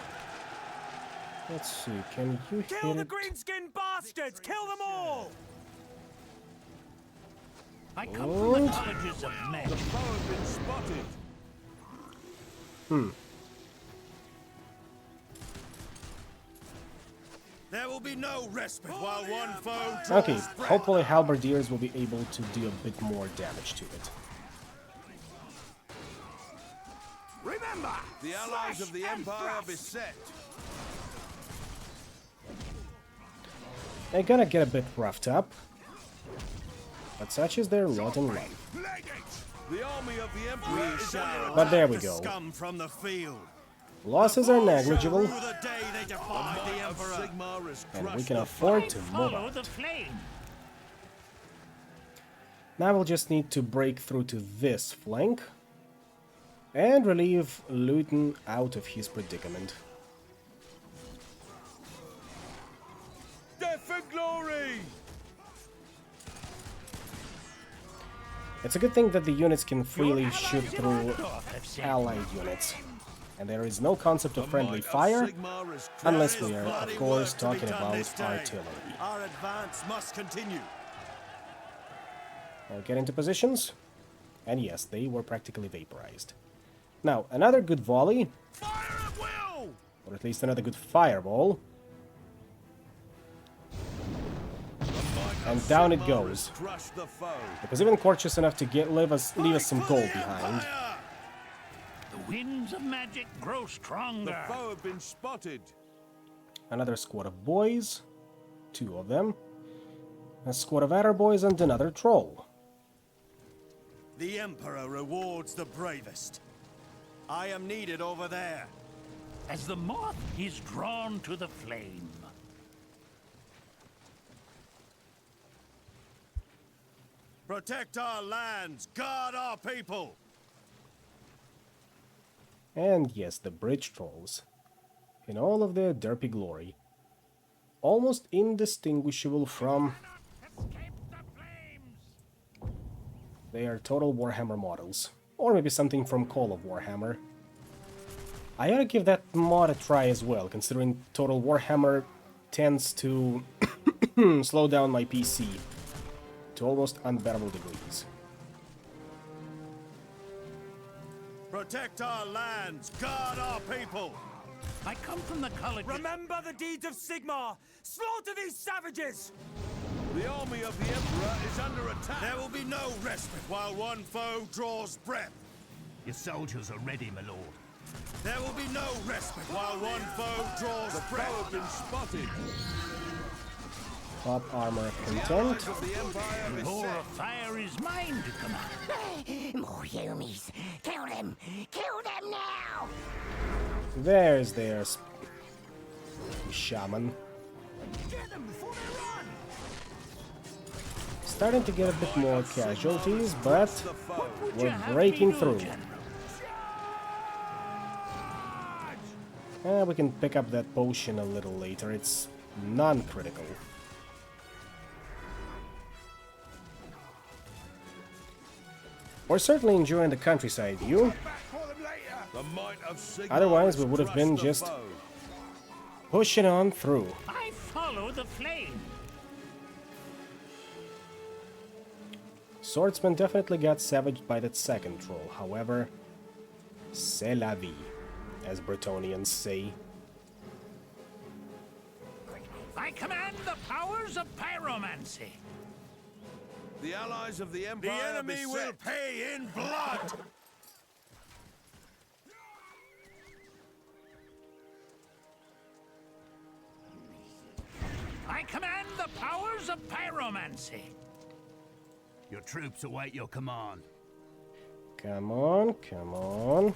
[SPEAKER 1] Let's see, can you
[SPEAKER 7] Kill
[SPEAKER 1] hit
[SPEAKER 7] the
[SPEAKER 1] it?
[SPEAKER 7] greenskin bastards! Kill them all!
[SPEAKER 5] I come from the
[SPEAKER 1] Good.
[SPEAKER 5] colleges of men.
[SPEAKER 3] The foe have been spotted.
[SPEAKER 4] There will be no respite while one foe draws
[SPEAKER 1] Okay,
[SPEAKER 4] breath.
[SPEAKER 1] hopefully halberdiers will be able to do a bit more damage to it.
[SPEAKER 5] Remember,
[SPEAKER 3] The allies
[SPEAKER 5] slash
[SPEAKER 3] of the
[SPEAKER 5] and
[SPEAKER 3] Empire are
[SPEAKER 5] thrust.
[SPEAKER 3] beset.
[SPEAKER 1] They're gonna get a bit roughed up, but such is their lot in life.
[SPEAKER 3] The army of the Emperor is under attack.
[SPEAKER 1] But there we
[SPEAKER 4] The
[SPEAKER 1] go.
[SPEAKER 4] scum from the field.
[SPEAKER 1] Losses are negligible,
[SPEAKER 4] Rue the day they defied the Emperor.
[SPEAKER 3] Sigmar has
[SPEAKER 1] and we
[SPEAKER 3] crushed
[SPEAKER 1] can
[SPEAKER 3] the
[SPEAKER 1] afford to move
[SPEAKER 5] Follow
[SPEAKER 1] out.
[SPEAKER 5] the flame.
[SPEAKER 1] Now we'll just need to break through to this flank and relieve Luton out of his predicament.
[SPEAKER 3] Death for glory!
[SPEAKER 1] It's a good thing that the units can freely shoot through allied units, and there is no concept of friendly fire unless we are, of course, talking about artillery.
[SPEAKER 4] Our advance must continue.
[SPEAKER 1] Now get into positions, and yes, they were practically vaporized. Now, another good volley,
[SPEAKER 4] Fire at will!
[SPEAKER 1] or at least another good fireball, and down it goes.
[SPEAKER 3] Crush the foe.
[SPEAKER 1] It was even courteous enough to leave us some gold behind.
[SPEAKER 5] The winds of magic grow
[SPEAKER 3] The
[SPEAKER 5] stronger.
[SPEAKER 3] foe have been spotted.
[SPEAKER 1] Another squad of boys, 2 of them, a squad of adder boys, and another troll.
[SPEAKER 4] The Emperor rewards the bravest. I am needed over there.
[SPEAKER 5] As the moth is drawn to the flame.
[SPEAKER 4] Protect our lands, guard our people.
[SPEAKER 1] And yes, the bridge trolls, in all of their derpy glory, almost indistinguishable from...
[SPEAKER 5] Escape the flames.
[SPEAKER 1] They are total Warhammer models, or maybe something from Call of Warhammer. I ought to give that mod a try as well, considering Total Warhammer tends to slow down my PC to almost unbearable degrees.
[SPEAKER 4] Protect our lands, guard our people.
[SPEAKER 5] I come from the college.
[SPEAKER 7] Remember the deeds of Sigmar! Slaughter these savages!
[SPEAKER 3] The army of the Emperor is under attack.
[SPEAKER 4] There will be no respite while one foe draws breath.
[SPEAKER 5] Your soldiers are ready, my lord.
[SPEAKER 4] There will be no respite while one foe draws
[SPEAKER 3] The foe
[SPEAKER 4] breath.
[SPEAKER 3] have been spotted.
[SPEAKER 1] Top armor content.
[SPEAKER 3] Allies of the Empire
[SPEAKER 5] The
[SPEAKER 3] is
[SPEAKER 5] roar
[SPEAKER 3] set.
[SPEAKER 5] of fire is mine to command.
[SPEAKER 8] More humans! Kill them! Kill them now!
[SPEAKER 1] There's their shaman.
[SPEAKER 5] Get them before they run.
[SPEAKER 1] Starting to get a bit more casualties, but
[SPEAKER 3] The foe.
[SPEAKER 5] Would you
[SPEAKER 1] we're
[SPEAKER 5] have
[SPEAKER 1] breaking
[SPEAKER 5] me do,
[SPEAKER 1] through.
[SPEAKER 5] General?
[SPEAKER 1] We can pick up that potion a little later. It's non-critical. We're certainly enjoying the countryside view.
[SPEAKER 3] The might of Sigmar
[SPEAKER 1] Otherwise, we
[SPEAKER 3] has
[SPEAKER 1] would have been
[SPEAKER 3] crushed the
[SPEAKER 1] just
[SPEAKER 3] foe.
[SPEAKER 1] pushing on through.
[SPEAKER 5] I follow the flame.
[SPEAKER 1] Swordsman definitely got savaged by that second troll. However, c'est la vie, as Bretonians say.
[SPEAKER 5] I command the powers of pyromancy.
[SPEAKER 3] The allies of the
[SPEAKER 4] The
[SPEAKER 3] Empire
[SPEAKER 4] enemy
[SPEAKER 3] beset.
[SPEAKER 4] will pay in blood.
[SPEAKER 5] I command the powers of pyromancy.
[SPEAKER 6] Your troops await your command.
[SPEAKER 1] Come on, come on.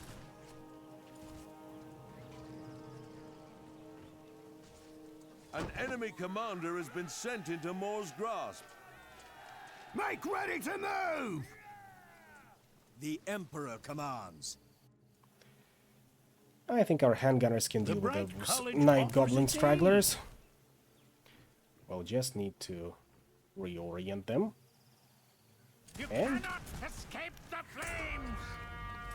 [SPEAKER 3] An enemy commander has been sent into Moor's grasp.
[SPEAKER 6] Make ready to move!
[SPEAKER 4] The Emperor commands.
[SPEAKER 1] I think our handgunners can
[SPEAKER 5] The
[SPEAKER 1] deal with
[SPEAKER 5] bright
[SPEAKER 1] those
[SPEAKER 5] college
[SPEAKER 1] night
[SPEAKER 5] offers
[SPEAKER 1] goblin
[SPEAKER 5] a day.
[SPEAKER 1] stragglers. We'll just need to reorient them.
[SPEAKER 5] You
[SPEAKER 1] And?
[SPEAKER 5] cannot escape the flames.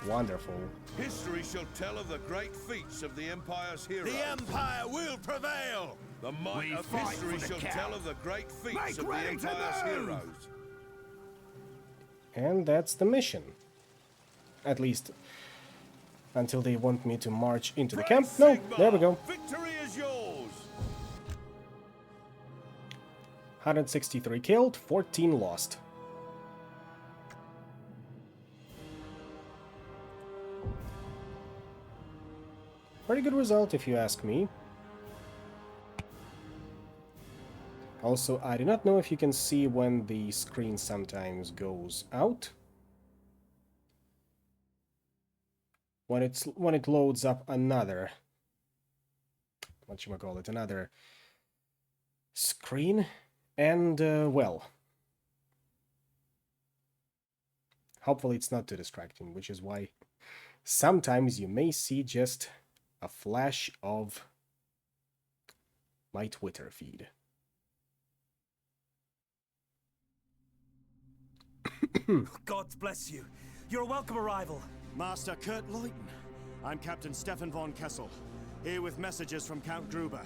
[SPEAKER 1] Wonderful.
[SPEAKER 3] History shall tell of the great feats of the Empire's heroes.
[SPEAKER 4] The Empire will prevail.
[SPEAKER 3] The might
[SPEAKER 5] We
[SPEAKER 3] of
[SPEAKER 5] fight
[SPEAKER 3] history
[SPEAKER 5] for the
[SPEAKER 3] shall
[SPEAKER 5] count.
[SPEAKER 3] tell of the great feats
[SPEAKER 6] Make
[SPEAKER 3] of the
[SPEAKER 6] ready to
[SPEAKER 3] Empire's
[SPEAKER 6] move.
[SPEAKER 3] heroes.
[SPEAKER 1] And that's the mission. At least until they want me to march into the camp.
[SPEAKER 3] Praise
[SPEAKER 1] No,
[SPEAKER 3] Sigmar!
[SPEAKER 1] there we go.
[SPEAKER 3] Victory is yours.
[SPEAKER 1] 163 killed, 14 lost. Pretty good result if you ask me. Also, I do not know if you can see when the screen sometimes goes out. when it loads up another, whatchamacallit, another screen, and well, hopefully it's not too distracting, which is why sometimes you may see just a flash of my Twitter feed.
[SPEAKER 7] God bless you. You're a welcome arrival.
[SPEAKER 4] Master Kurt Leuten. I'm Captain Stefan von Kessel, here with messages from Count Gruber.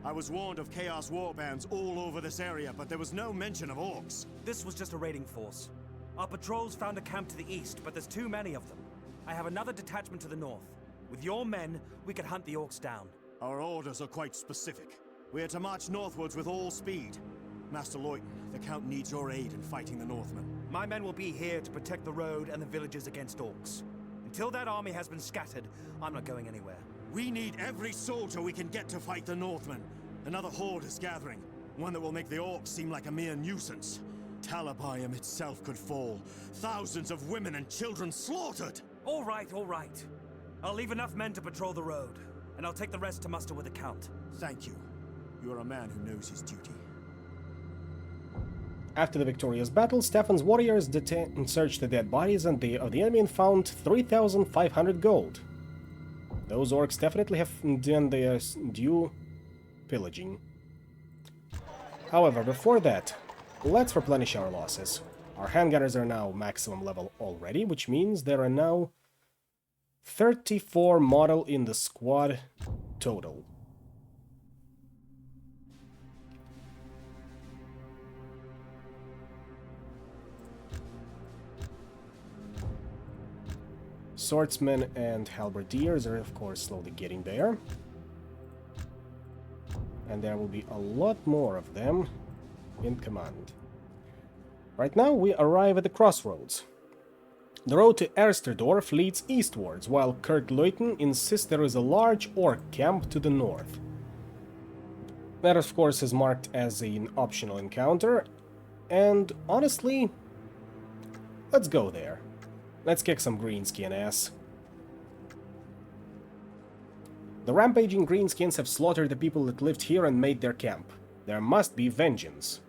[SPEAKER 4] I was warned of Chaos warbands all over this area, but there was no mention of orcs.
[SPEAKER 7] This was just a raiding force. Our patrols found a camp to the east, but there's too many of them. I have another detachment to the north. With your men, we could hunt the orcs down.
[SPEAKER 4] Our orders are quite specific. We are to march northwards with all speed. Master Leuten, the Count needs your aid in fighting the Northmen.
[SPEAKER 7] My men will be here to protect the road and the villages against orcs. Until that army has been scattered, I'm not going anywhere.
[SPEAKER 4] We need every soldier we can get to fight the Northmen. Another horde is gathering, one that will make the orcs seem like a mere nuisance. Talabayam itself could fall. Thousands of women and children slaughtered!
[SPEAKER 7] All right, all right. I'll leave enough men to patrol the road, and I'll take the rest to muster with the Count.
[SPEAKER 4] Thank you. You are a man who knows his duty.
[SPEAKER 1] After the victorious battle, Stefan's warriors searched the dead bodies of the enemy and found 3,500 gold. Those orcs definitely have done their due pillaging. However, before that, let's replenish our losses. Our handgunners are now maximum level already, which means there are now 34 model in the squad total. Swordsmen and halberdiers are of course slowly getting there. And there will be a lot more of them in command. Right now we arrive at the crossroads. The road to Ersterdorf leads eastwards, while Kurt Leuten insists there is a large orc camp to the north. That of course is marked as an optional encounter, and honestly, let's go there. Let's kick some greenskin ass. The rampaging greenskins have slaughtered the people that lived here and made their camp. There must be vengeance.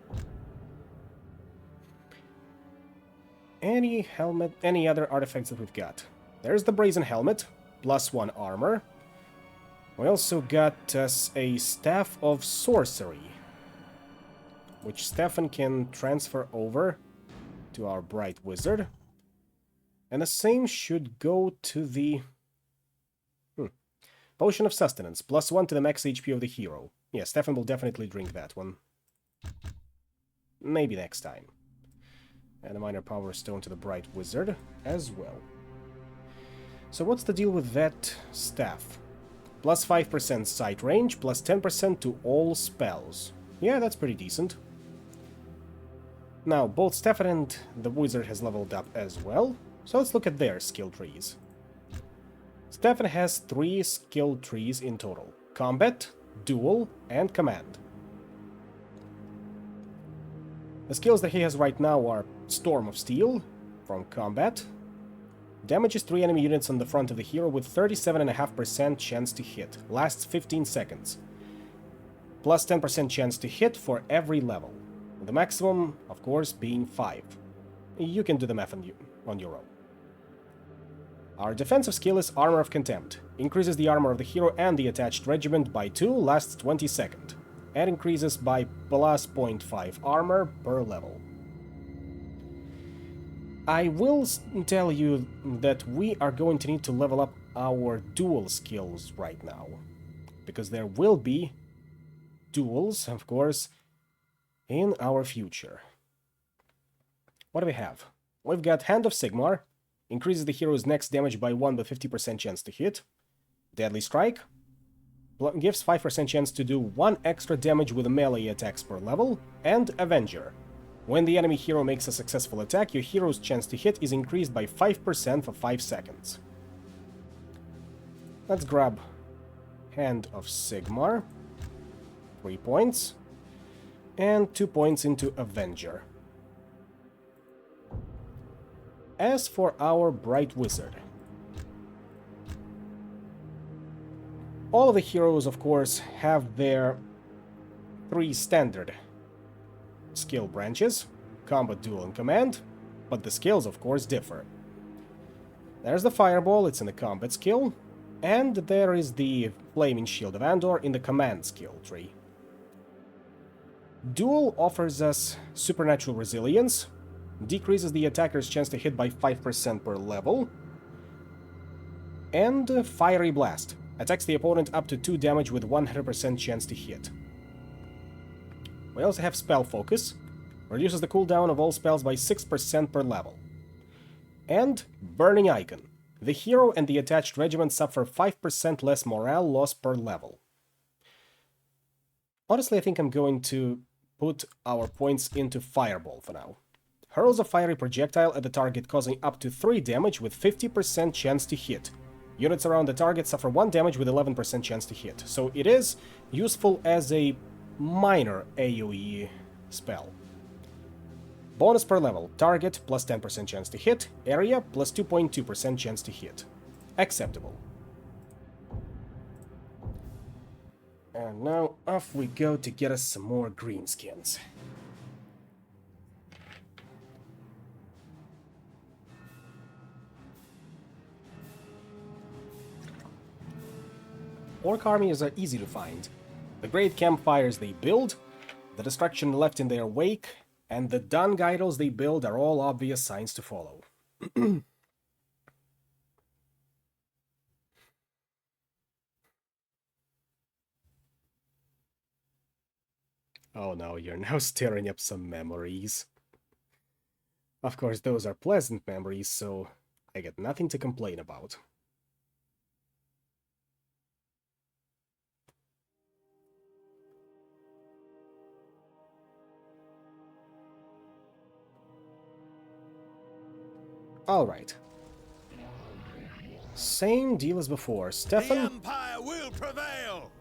[SPEAKER 1] Any helmet, any other artifacts that we've got? There's the brazen helmet, +1 armor. We also got us a staff of sorcery, which Stefan can transfer over to our bright wizard. And the same should go to the Potion of Sustenance, +1 to the max HP of the hero. Yeah, Stefan will definitely drink that one. Maybe next time. And a minor power stone to the bright wizard as well. So what's the deal with that staff? +5% sight range, +10% to all spells. Yeah, that's pretty decent. Now, both Stefan and the wizard has leveled up as well. So let's look at their skill trees. Stefan has 3 skill trees in total: Combat, Duel, and Command. The skills that he has right now are Storm of Steel from Combat. Damages 3 enemy units on the front of the hero with 37.5% chance to hit. Lasts 15 seconds. Plus 10% chance to hit for every level. The maximum, of course, being 5. You can do the math on your own. Our defensive skill is Armor of Contempt. Increases the armor of the hero and the attached regiment by 2, lasts 20 seconds. And increases by +0.5 armor per level. I will tell you that we are going to need to level up our duel skills right now. Because there will be duels, of course, in our future. What do we have? We've got Hand of Sigmar. Increases the hero's next damage by 1 with 50% chance to hit. Deadly Strike. Gives 5% chance to do 1 extra damage with melee attacks per level. And Avenger. When the enemy hero makes a successful attack, your hero's chance to hit is increased by 5% for 5 seconds. Let's grab Hand of Sigmar. 3 points. And 2 points into Avenger. As for our Bright Wizard, All of the heroes, of course, have their 3 standard skill branches: combat, duel, and command, but the skills, of course, differ. There's the Fireball, it's in the combat skill, and there is the Flaming Shield of Andor in the command skill tree. Duel offers us Supernatural Resilience, decreases the attacker's chance to hit by 5% per level, and Fiery Blast, attacks the opponent up to 2 damage with 100% chance to hit. We also have Spell Focus, reduces the cooldown of all spells by 6% per level. And Burning Icon, the hero and the attached regiment suffer 5% less morale loss per level. Honestly, I think I'm going to put our points into Fireball for now. Hurls a fiery projectile at the target, causing up to 3 damage with 50% chance to hit. Units around the target suffer 1 damage with 11% chance to hit, so it is useful as a minor AoE spell. Bonus per level: target plus 10% chance to hit, area plus 2.2% chance to hit. Acceptable. And now off we go to get us some more greenskins. Orc armies are easy to find. The great campfires they build, the destruction left in their wake, and the dung idols they build are all obvious signs to follow. Oh no, you're now stirring up some memories. Of course, those are pleasant memories, so I got nothing to complain about. Alright. Same deal as before. Stefan,
[SPEAKER 4] The Empire will prevail!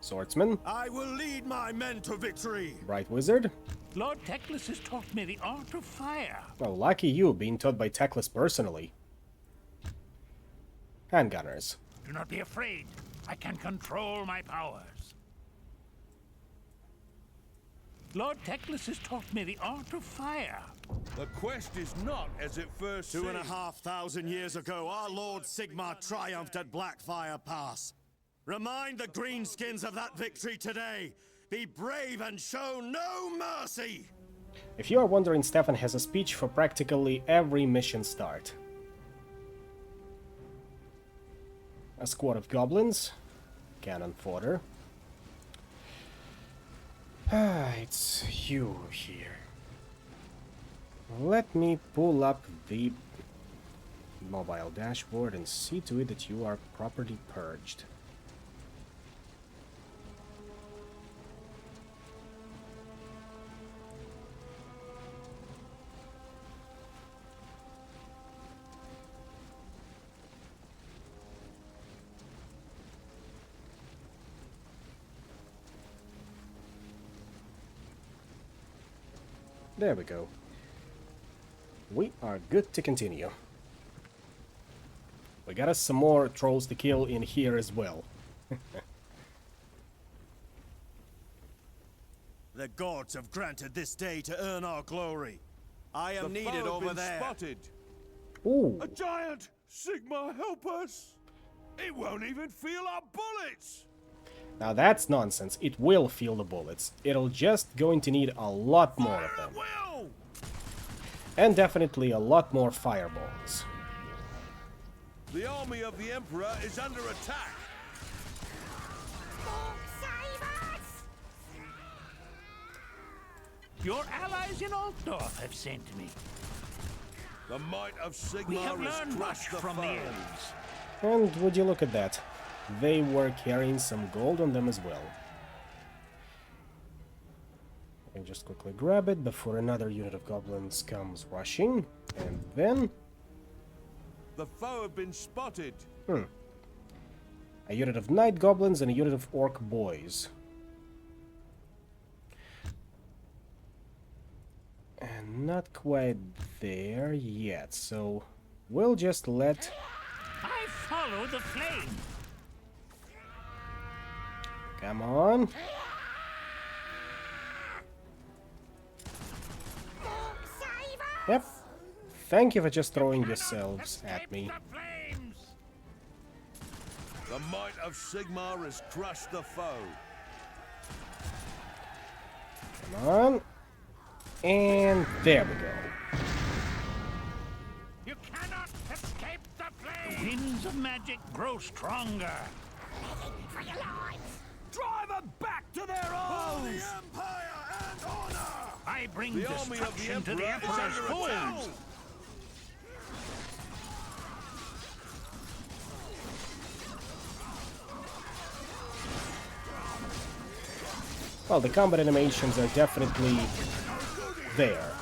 [SPEAKER 1] swordsman.
[SPEAKER 4] I will lead my men to victory!
[SPEAKER 1] Bright wizard.
[SPEAKER 5] Lord Teclis has taught me the art of fire.
[SPEAKER 1] Well, lucky you, being taught by Teclis personally. Handgunners.
[SPEAKER 5] Do not be afraid. I can control my powers. Lord Teclis has taught me the art of fire.
[SPEAKER 3] The quest is not as it first seemed.
[SPEAKER 4] 2,500 years ago, our Lord Sigmar triumphed at Blackfire Pass. Remind the greenskins of that victory today. Be brave and show no mercy!
[SPEAKER 1] If you are wondering, Stefan has a speech for practically every mission start. A squad of goblins. Cannon fodder. It's you here. Let me pull up the mobile dashboard and see to it that you are properly purged. There we go. We are good to continue. We got us some more trolls to kill in here as well.
[SPEAKER 4] The gods have granted this day to earn our glory. I am
[SPEAKER 3] The
[SPEAKER 4] needed
[SPEAKER 3] foe
[SPEAKER 4] over
[SPEAKER 3] been
[SPEAKER 4] there.
[SPEAKER 3] spotted.
[SPEAKER 1] Ooh,
[SPEAKER 3] A giant! Sigma, help us! It won't even feel our bullets!
[SPEAKER 1] now that's nonsense. It will feel the bullets. It'll just going to need a lot more of
[SPEAKER 3] Fire
[SPEAKER 1] them.
[SPEAKER 3] at will!
[SPEAKER 1] And definitely a lot more fireballs.
[SPEAKER 3] The army of the Emperor is under attack.
[SPEAKER 5] Your allies in Altdorf have sent me.
[SPEAKER 3] The might of Sigma
[SPEAKER 5] We have
[SPEAKER 3] has
[SPEAKER 5] learned much
[SPEAKER 3] crushed the
[SPEAKER 5] from the
[SPEAKER 3] foe.
[SPEAKER 5] elves.
[SPEAKER 1] And would you look at that? They were carrying some gold on them as well. And just quickly grab it before another unit of goblins comes rushing. And then...
[SPEAKER 3] The foe have been spotted.
[SPEAKER 1] a unit of night goblins and a unit of orc boys. And not quite there yet, so we'll just let...
[SPEAKER 5] I follow the flame.
[SPEAKER 1] Come on. Yep. Thank you for just throwing yourselves at me.
[SPEAKER 3] The might of Sigmar has crushed the foe.
[SPEAKER 1] Come on. And there we go.
[SPEAKER 5] You cannot escape the flames! The winds of magic grow stronger.
[SPEAKER 8] For your lives!
[SPEAKER 7] Drive them back to their homes!
[SPEAKER 4] Empire and honor!
[SPEAKER 5] I bring
[SPEAKER 3] The army of the
[SPEAKER 5] destruction to the
[SPEAKER 3] Emperor is
[SPEAKER 5] Emperor's
[SPEAKER 3] under attack.
[SPEAKER 5] foes!
[SPEAKER 1] Well, the combat animations are definitely there.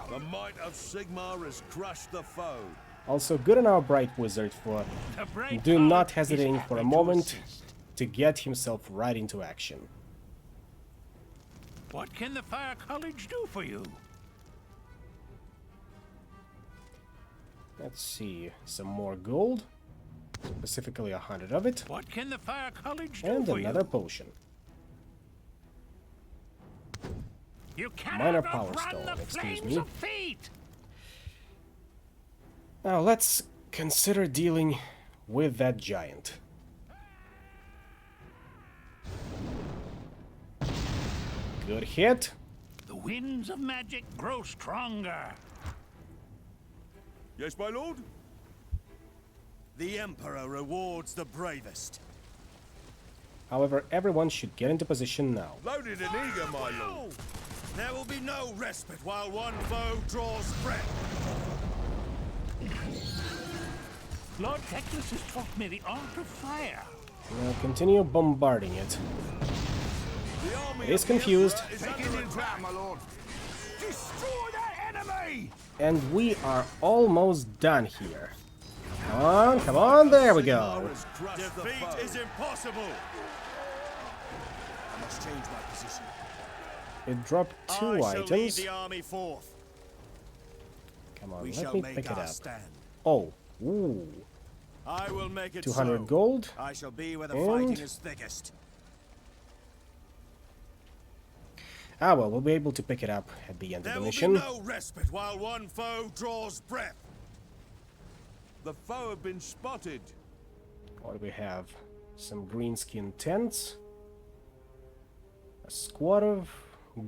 [SPEAKER 3] The might of Sigmar has crushed the foe.
[SPEAKER 1] Also, good on our Bright Wizard for
[SPEAKER 5] The bright
[SPEAKER 1] do
[SPEAKER 5] god
[SPEAKER 1] not
[SPEAKER 5] is
[SPEAKER 1] hesitating for a
[SPEAKER 5] happy to
[SPEAKER 1] moment
[SPEAKER 5] assist.
[SPEAKER 1] to get himself right into action.
[SPEAKER 5] What can the Fire College do for you?
[SPEAKER 1] Let's see, some more gold, specifically 100 of it,
[SPEAKER 5] What can the Fire College do
[SPEAKER 1] and
[SPEAKER 5] for
[SPEAKER 1] another
[SPEAKER 5] you?
[SPEAKER 1] potion.
[SPEAKER 5] You cannot
[SPEAKER 1] minor power
[SPEAKER 5] outrun
[SPEAKER 1] stone,
[SPEAKER 5] the
[SPEAKER 1] excuse
[SPEAKER 5] flames
[SPEAKER 1] me.
[SPEAKER 5] of fate!
[SPEAKER 1] Now let's consider dealing with that giant. Good hit.
[SPEAKER 5] The winds of magic grow stronger.
[SPEAKER 3] Yes, my lord?
[SPEAKER 4] The Emperor rewards the bravest.
[SPEAKER 1] However, everyone should get into position now.
[SPEAKER 3] Loaded and eager, my lord.
[SPEAKER 4] There will be no respite while one foe draws breath.
[SPEAKER 5] Lord Teclis has taught me the art of fire.
[SPEAKER 1] Now continue bombarding it.
[SPEAKER 3] The army
[SPEAKER 1] It is
[SPEAKER 3] of the
[SPEAKER 1] confused.
[SPEAKER 3] Emperor is under attack, my lord.
[SPEAKER 5] Destroy that enemy!
[SPEAKER 1] And we are almost done here. Come on, there we
[SPEAKER 3] Sigmar
[SPEAKER 1] go.
[SPEAKER 3] has crushed the
[SPEAKER 4] Defeat
[SPEAKER 3] foe.
[SPEAKER 4] is impossible. I must change my position.
[SPEAKER 1] It dropped
[SPEAKER 4] I
[SPEAKER 1] two
[SPEAKER 4] shall lead
[SPEAKER 1] items.
[SPEAKER 4] the army forth.
[SPEAKER 1] Come on,
[SPEAKER 4] We
[SPEAKER 1] let
[SPEAKER 4] shall
[SPEAKER 1] me
[SPEAKER 4] make
[SPEAKER 1] pick it
[SPEAKER 4] our
[SPEAKER 1] up.
[SPEAKER 4] stand.
[SPEAKER 1] Oh, ooh.
[SPEAKER 4] I will make it
[SPEAKER 1] 200
[SPEAKER 4] so.
[SPEAKER 1] gold.
[SPEAKER 4] I shall be where the
[SPEAKER 1] And-
[SPEAKER 4] fighting is thickest.
[SPEAKER 1] Ah well, we'll be able to pick it up at the end of
[SPEAKER 4] There
[SPEAKER 1] the
[SPEAKER 4] will
[SPEAKER 1] mission.
[SPEAKER 4] be no respite while one foe draws breath.
[SPEAKER 3] The foe have been spotted.
[SPEAKER 1] What do we have? Some greenskin tents. A squad of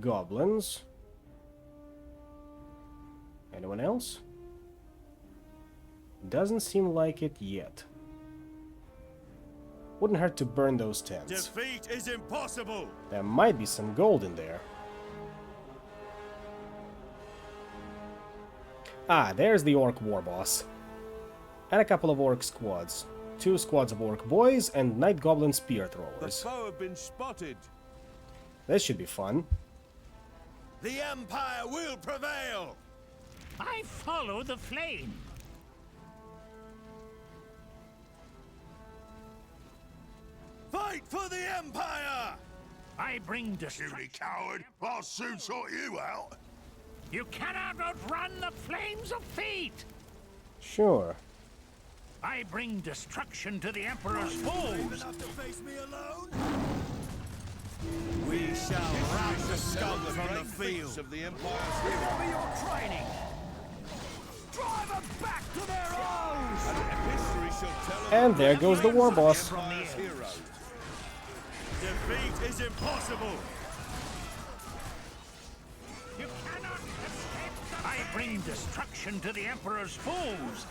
[SPEAKER 1] goblins. Anyone else? Doesn't seem like it yet. Wouldn't hurt to burn those tents.
[SPEAKER 4] Defeat is impossible.
[SPEAKER 1] There might be some gold in there. Ah, there's the orc war boss. And a couple of orc squads. 2 squads of orc boys and night goblin spear
[SPEAKER 3] The
[SPEAKER 1] throwers.
[SPEAKER 3] foe have been spotted.
[SPEAKER 1] This should be fun.
[SPEAKER 4] The Empire will prevail.
[SPEAKER 5] I follow the flame.
[SPEAKER 4] Fight for the Empire.
[SPEAKER 5] I bring destruction.
[SPEAKER 4] Coward, I'll soon sort you out.
[SPEAKER 5] You cannot outrun the flames of fate.
[SPEAKER 1] Sure.
[SPEAKER 5] I bring destruction to the Emperor's foes.
[SPEAKER 4] Enough to face me alone? We shall rout the scum from the
[SPEAKER 3] Great feats
[SPEAKER 4] field.
[SPEAKER 3] of the Empire's
[SPEAKER 7] Your training! Drive them back to their homes!
[SPEAKER 3] history shall tell of
[SPEAKER 1] And there goes the war boss.
[SPEAKER 3] Empire's heroes.
[SPEAKER 4] Defeat is impossible.
[SPEAKER 5] You cannot escape the I bring destruction to the Emperor's foes.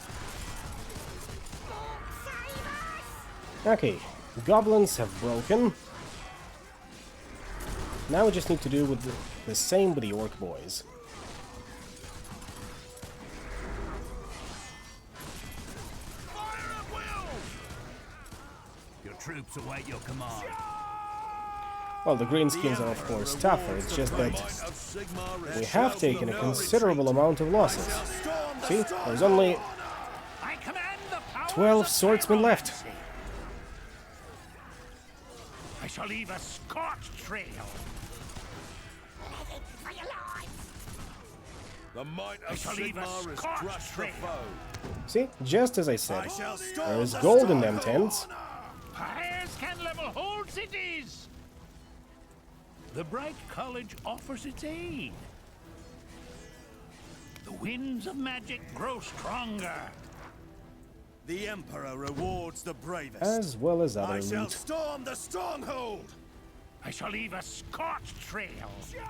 [SPEAKER 1] Okay, goblins have broken. Now we just need to do with the same with the orc boys.
[SPEAKER 5] Fire at will!
[SPEAKER 6] Your troops await your command.
[SPEAKER 1] Well, the greenskins are of course tougher, it's just that
[SPEAKER 3] Might of Sigmar
[SPEAKER 1] we
[SPEAKER 3] is
[SPEAKER 1] have
[SPEAKER 3] sheltered
[SPEAKER 1] taken a
[SPEAKER 3] no
[SPEAKER 1] considerable amount of losses.
[SPEAKER 4] Storm the
[SPEAKER 1] See,
[SPEAKER 4] storm.
[SPEAKER 1] there's only
[SPEAKER 5] I command the powers
[SPEAKER 1] 12
[SPEAKER 5] of
[SPEAKER 1] swordsmen left.
[SPEAKER 5] pyromancy. I shall leave a scorched trail.
[SPEAKER 8] For your lives!
[SPEAKER 3] The might
[SPEAKER 5] I
[SPEAKER 3] of
[SPEAKER 5] shall leave a
[SPEAKER 3] Sigmar has
[SPEAKER 5] scorched
[SPEAKER 3] crushed the
[SPEAKER 5] trail.
[SPEAKER 3] foe.
[SPEAKER 1] See, just as I
[SPEAKER 4] I
[SPEAKER 1] said,
[SPEAKER 4] shall storm
[SPEAKER 1] there is
[SPEAKER 4] the
[SPEAKER 1] gold in them
[SPEAKER 4] stronghold.
[SPEAKER 1] tents.
[SPEAKER 5] Fires can level whole cities. The Bright College offers its aid. The winds of magic grow stronger.
[SPEAKER 4] The Emperor rewards the bravest.
[SPEAKER 1] As well as other
[SPEAKER 4] I shall
[SPEAKER 1] loot.
[SPEAKER 4] storm the stronghold.
[SPEAKER 5] I shall leave a scorched trail.
[SPEAKER 4] Charge!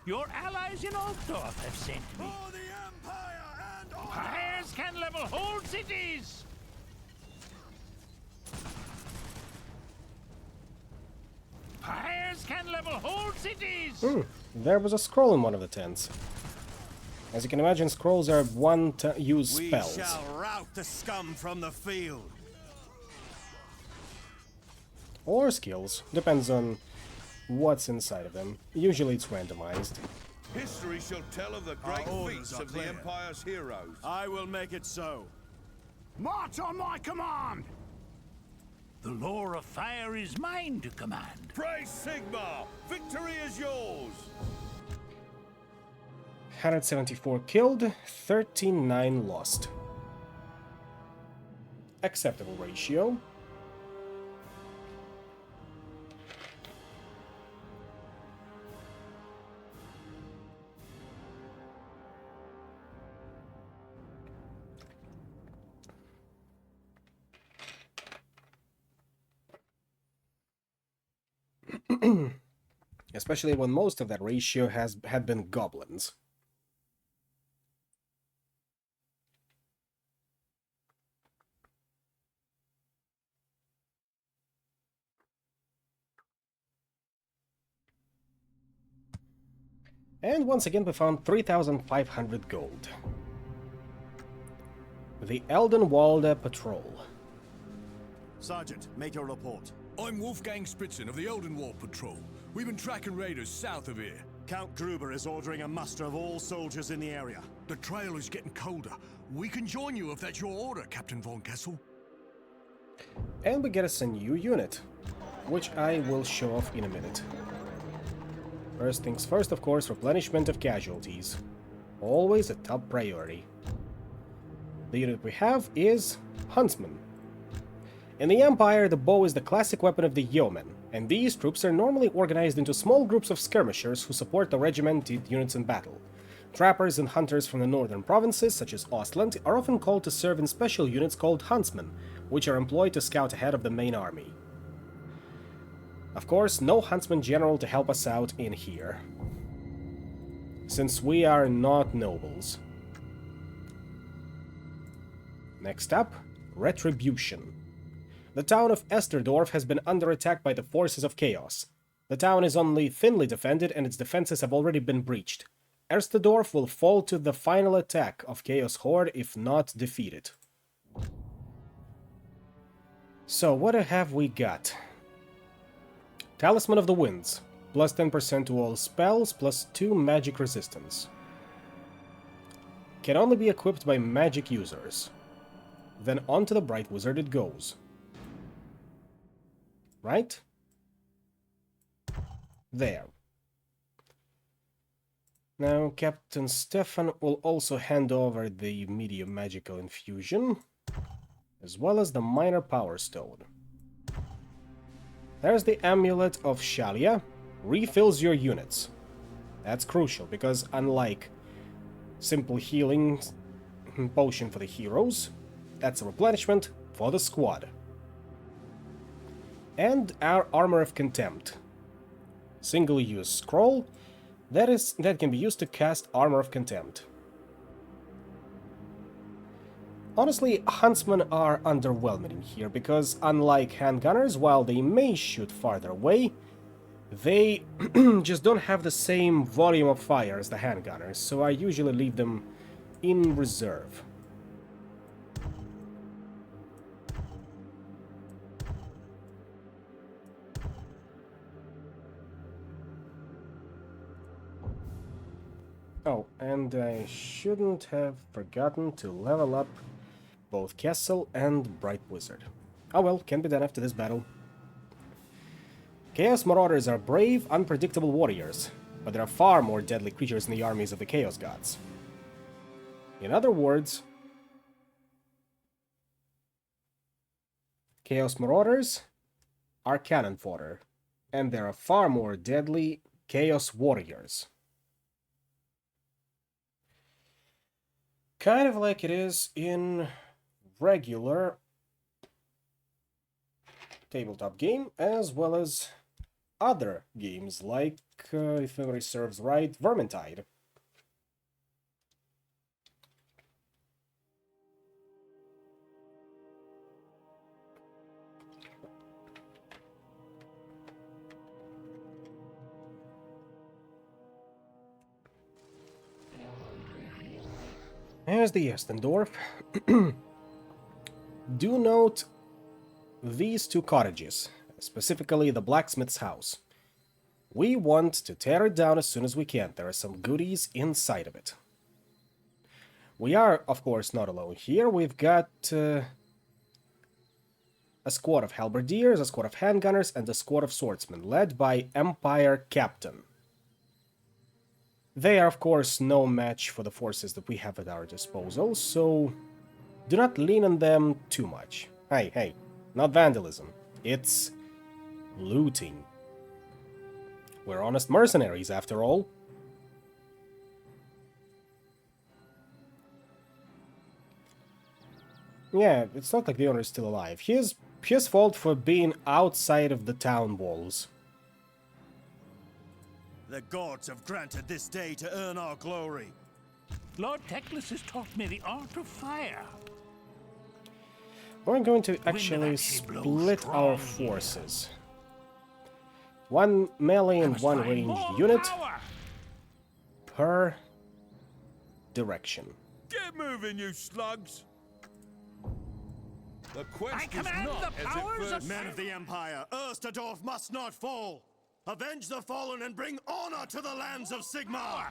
[SPEAKER 5] Your allies in Altdorf have sent me.
[SPEAKER 4] For the Empire and honor.
[SPEAKER 5] Fires can level whole cities. Fires can level whole cities.
[SPEAKER 1] There was a scroll in one of the tents. As you can imagine, scrolls are one-use
[SPEAKER 4] We
[SPEAKER 1] spells.
[SPEAKER 4] shall rout the scum from the field.
[SPEAKER 1] Or skills, depends on what's inside of them. Usually it's randomized.
[SPEAKER 3] History shall tell of the great
[SPEAKER 4] orders
[SPEAKER 3] feats
[SPEAKER 4] are
[SPEAKER 3] of the
[SPEAKER 4] clear.
[SPEAKER 3] Empire's heroes.
[SPEAKER 4] I will make it so.
[SPEAKER 5] March on my command. The lore of fire is mine to command.
[SPEAKER 3] Praise Sigmar! Victory is yours!
[SPEAKER 1] 174 killed, 39 lost. Acceptable ratio. Especially when most of that ratio had been goblins. And once again we found 3,500 gold. The Eldenwalde Patrol.
[SPEAKER 4] Sergeant, make your report.
[SPEAKER 9] I'm Wolfgang Spritzen of the Eldenwald Patrol. We've been tracking raiders south of here.
[SPEAKER 4] Count Gruber is ordering a muster of all soldiers in the area.
[SPEAKER 9] The trail is getting colder. We can join you if that's your order, Captain Von Kessel.
[SPEAKER 1] And we get us a new unit, which I will show off in a minute. First things first, of course, replenishment of casualties. Always a top priority. The unit we have is Huntsman. In the Empire, the bow is the classic weapon of the yeomen, and these troops are normally organized into small groups of skirmishers who support the regimented units in battle. Trappers and hunters from the northern provinces, such as Ostland, are often called to serve in special units called huntsmen, which are employed to scout ahead of the main army. Of course, no huntsman general to help us out in here, since we are not nobles. Next up, Retribution. The town of Esterdorf has been under attack by the forces of Chaos. The town is only thinly defended and its defenses have already been breached. Esterdorf will fall to the final attack of Chaos Horde if not defeated. So what have we got? Talisman of the Winds, plus 10% to all spells, plus 2 magic resistance. Can only be equipped by magic users. Then on to the Bright Wizard it goes. Right? There. Now Captain Stefan will also hand over the medium magical infusion, as well as the minor power stone. There's the Amulet of Shalia, refills your units. That's crucial, because unlike simple healing potion for the heroes, that's a replenishment for the squad. And our Armor of Contempt. Single-use scroll that can be used to cast Armor of Contempt. Honestly, huntsmen are underwhelming here, because unlike handgunners, while they may shoot farther away, they just don't have the same volume of fire as the handgunners, so I usually leave them in reserve. Oh, and I shouldn't have forgotten to level up both Kessel and Bright Wizard. Oh well, can be done after this battle. Chaos Marauders are brave, unpredictable warriors, but there are far more deadly creatures in the armies of the Chaos Gods. In other words, Chaos Marauders are cannon fodder, and there are far more deadly Chaos Warriors. Kind of like it is in regular tabletop game, as well as other games like, if memory serves right, Vermintide. Here's the Estendorf. Do note these two cottages, specifically the blacksmith's house. We want to tear it down as soon as we can. There are some goodies inside of it. We are, of course, not alone here. We've got a squad of halberdiers, a squad of handgunners, and a squad of swordsmen, led by Empire Captain. They are, of course, no match for the forces that we have at our disposal, so do not lean on them too much. Hey, not vandalism. It's looting. We're honest mercenaries, after all. Yeah, it's not like the owner is still alive. His fault for being outside of the town walls.
[SPEAKER 4] The gods have granted this day to earn our glory.
[SPEAKER 5] Lord Teclis has taught me the art of fire.
[SPEAKER 1] We're going to actually split our forces. One melee and one ranged unit per direction.
[SPEAKER 3] Get moving, you slugs! The quest
[SPEAKER 5] I
[SPEAKER 3] is
[SPEAKER 5] command
[SPEAKER 3] not
[SPEAKER 5] the
[SPEAKER 3] as it
[SPEAKER 5] powers
[SPEAKER 3] first
[SPEAKER 5] of
[SPEAKER 4] Men of the Empire, Erstadorf must not fall. Avenge the fallen and bring honor to the lands of Sigmar.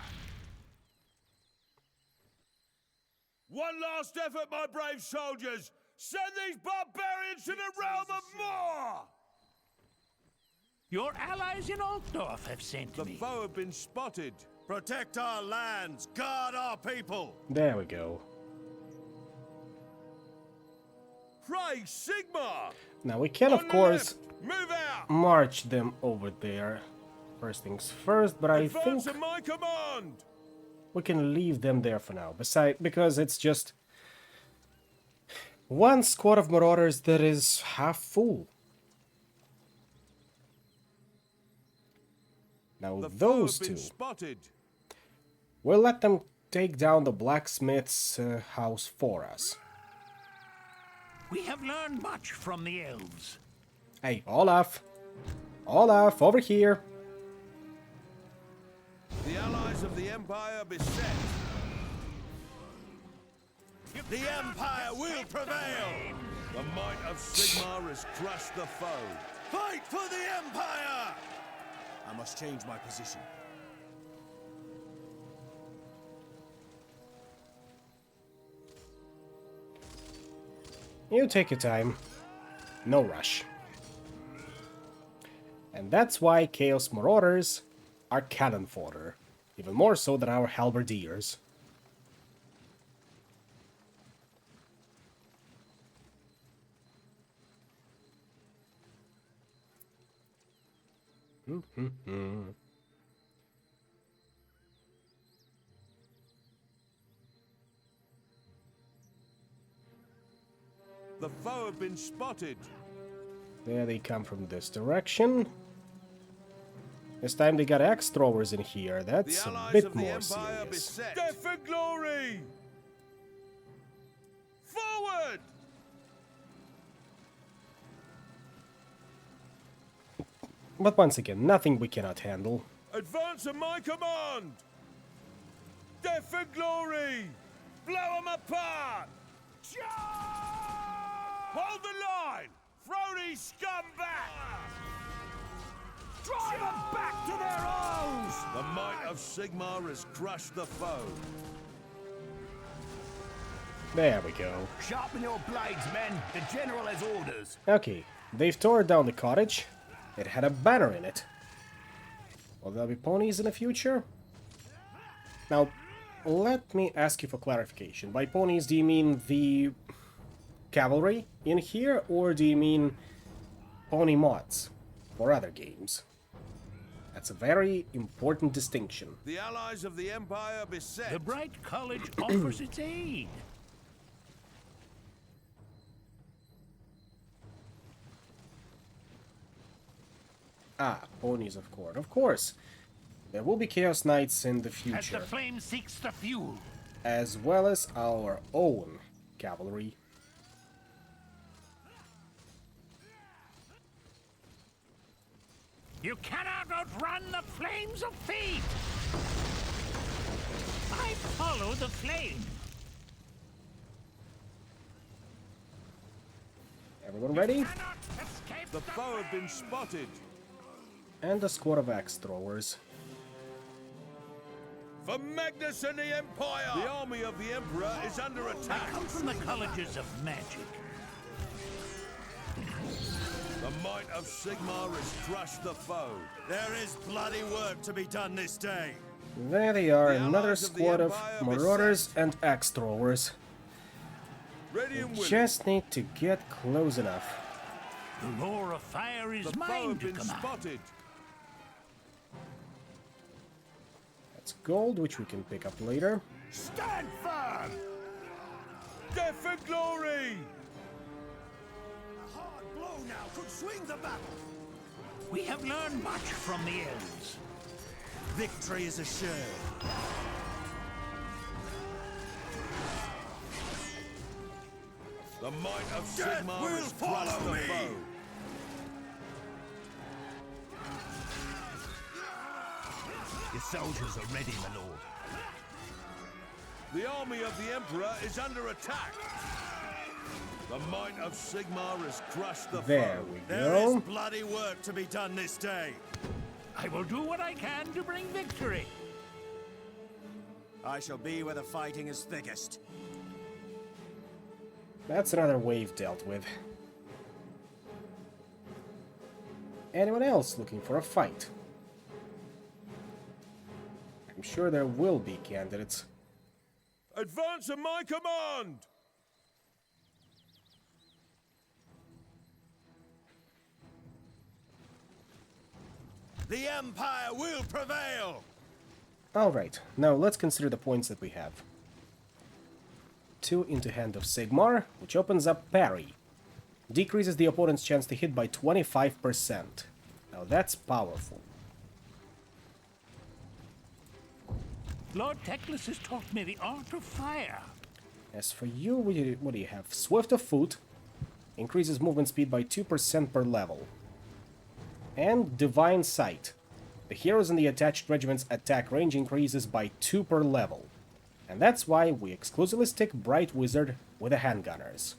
[SPEAKER 3] One last effort, my brave soldiers! Send these barbarians to the realm of Moor!
[SPEAKER 5] Your allies in Altdorf have sent
[SPEAKER 3] The
[SPEAKER 5] me.
[SPEAKER 3] foe have been spotted.
[SPEAKER 4] Protect our lands, guard our people.
[SPEAKER 1] There we go.
[SPEAKER 3] Pray, Sigmar!
[SPEAKER 1] Now we can, of
[SPEAKER 3] On the
[SPEAKER 1] course,
[SPEAKER 3] left, move out!
[SPEAKER 1] march them over there. First things first, but I
[SPEAKER 3] Advance
[SPEAKER 1] think
[SPEAKER 3] at my command!
[SPEAKER 1] we can leave them there for now. Because it's just one squad of marauders that is half full. Now
[SPEAKER 3] The foe
[SPEAKER 1] those
[SPEAKER 3] have been
[SPEAKER 1] two,
[SPEAKER 3] spotted.
[SPEAKER 1] we'll let them take down the blacksmith's house for us.
[SPEAKER 5] We have learned much from the elves.
[SPEAKER 1] Hey, Olaf! Olaf, over here!
[SPEAKER 3] The allies of the Empire beset.
[SPEAKER 4] The Empire will prevail.
[SPEAKER 3] The might of Sigmar has crushed the foe.
[SPEAKER 4] Fight for the Empire! I must change my position.
[SPEAKER 1] You take your time. No rush. And that's why Chaos Marauders are cannon fodder. Even more so than our halberdiers.
[SPEAKER 3] The foe have been spotted.
[SPEAKER 1] There they come from this direction. This time they got axe throwers in here.
[SPEAKER 3] The
[SPEAKER 1] That's a
[SPEAKER 3] allies
[SPEAKER 1] bit
[SPEAKER 3] of the
[SPEAKER 1] more
[SPEAKER 3] Empire
[SPEAKER 1] serious.
[SPEAKER 3] beset. Death for glory! Forward!
[SPEAKER 1] But once again, nothing we cannot handle.
[SPEAKER 3] Advance at my command! Death for glory! Blow them apart! Hold the line! Throw these scum back!
[SPEAKER 7] Drive them back to their holes!
[SPEAKER 3] The might of Sigmar has crushed the foe.
[SPEAKER 1] There we go.
[SPEAKER 5] Sharpen your blades, men. The general has orders.
[SPEAKER 1] Okay, they've torn down the cottage. It had a banner in it. Will there be ponies in the future? Now, let me ask you for clarification. By ponies, do you mean the cavalry in here, or do you mean pony mods for other games? That's a very important distinction.
[SPEAKER 3] The allies of the Empire beset.
[SPEAKER 5] The Bright College offers its aid.
[SPEAKER 1] Ah, ponies of course. Of course. There will be Chaos Knights in the
[SPEAKER 5] As
[SPEAKER 1] future,
[SPEAKER 5] the flame seeks the fuel.
[SPEAKER 1] as well as our own cavalry.
[SPEAKER 5] You cannot outrun the flames of fate! I follow the flame.
[SPEAKER 1] Everyone ready?
[SPEAKER 5] Cannot escape
[SPEAKER 3] The foe have been spotted.
[SPEAKER 1] And a squad of axe throwers.
[SPEAKER 3] For Magnus and the Empire! The army of the Emperor is under attack.
[SPEAKER 5] come from the colleges of magic.
[SPEAKER 3] The might of Sigmar has crushed the foe.
[SPEAKER 4] There is bloody work to be done this day.
[SPEAKER 1] There they are,
[SPEAKER 3] The
[SPEAKER 1] another
[SPEAKER 3] allies of the
[SPEAKER 1] squad of
[SPEAKER 3] Empire
[SPEAKER 1] marauders and axe throwers.
[SPEAKER 3] Ready and willing.
[SPEAKER 1] Just need to get close enough.
[SPEAKER 5] The roar of fire is
[SPEAKER 3] The foe
[SPEAKER 5] mine
[SPEAKER 3] have
[SPEAKER 5] to
[SPEAKER 3] been
[SPEAKER 5] command.
[SPEAKER 3] spotted.
[SPEAKER 1] That's gold, which we can pick up later.
[SPEAKER 5] Stand firm!
[SPEAKER 3] Death for glory!
[SPEAKER 4] A hard blow now could swing the battle.
[SPEAKER 5] We have learned much from the elves.
[SPEAKER 4] Victory is assured.
[SPEAKER 3] The might of
[SPEAKER 4] Death
[SPEAKER 3] Sigmar
[SPEAKER 4] will
[SPEAKER 3] has crushed
[SPEAKER 4] follow
[SPEAKER 3] the
[SPEAKER 4] me.
[SPEAKER 3] foe.
[SPEAKER 5] Your soldiers are ready, my lord.
[SPEAKER 3] The army of the Emperor is under attack. The might of Sigmar has crushed the
[SPEAKER 1] There
[SPEAKER 3] foe.
[SPEAKER 1] we
[SPEAKER 4] There is
[SPEAKER 1] go.
[SPEAKER 4] bloody work to be done this day.
[SPEAKER 5] I will do what I can to bring victory.
[SPEAKER 4] I shall be where the fighting is thickest.
[SPEAKER 1] That's another wave dealt with. Anyone else looking for a fight? I'm sure there will be candidates.
[SPEAKER 3] Advance at my command!
[SPEAKER 4] The Empire will prevail!
[SPEAKER 1] Alright, now let's consider the points that we have. 2 into Hand of Sigmar, which opens up parry. Decreases the opponent's chance to hit by 25%. Now that's powerful.
[SPEAKER 5] Lord Teclis has taught me the art of fire.
[SPEAKER 1] As for you, what do you have? Swift of Foot, increases movement speed by 2% per level. And Divine Sight. The heroes in the attached regiment's attack range increases by 2 per level. And that's why we exclusively stick Bright Wizard with the handgunners.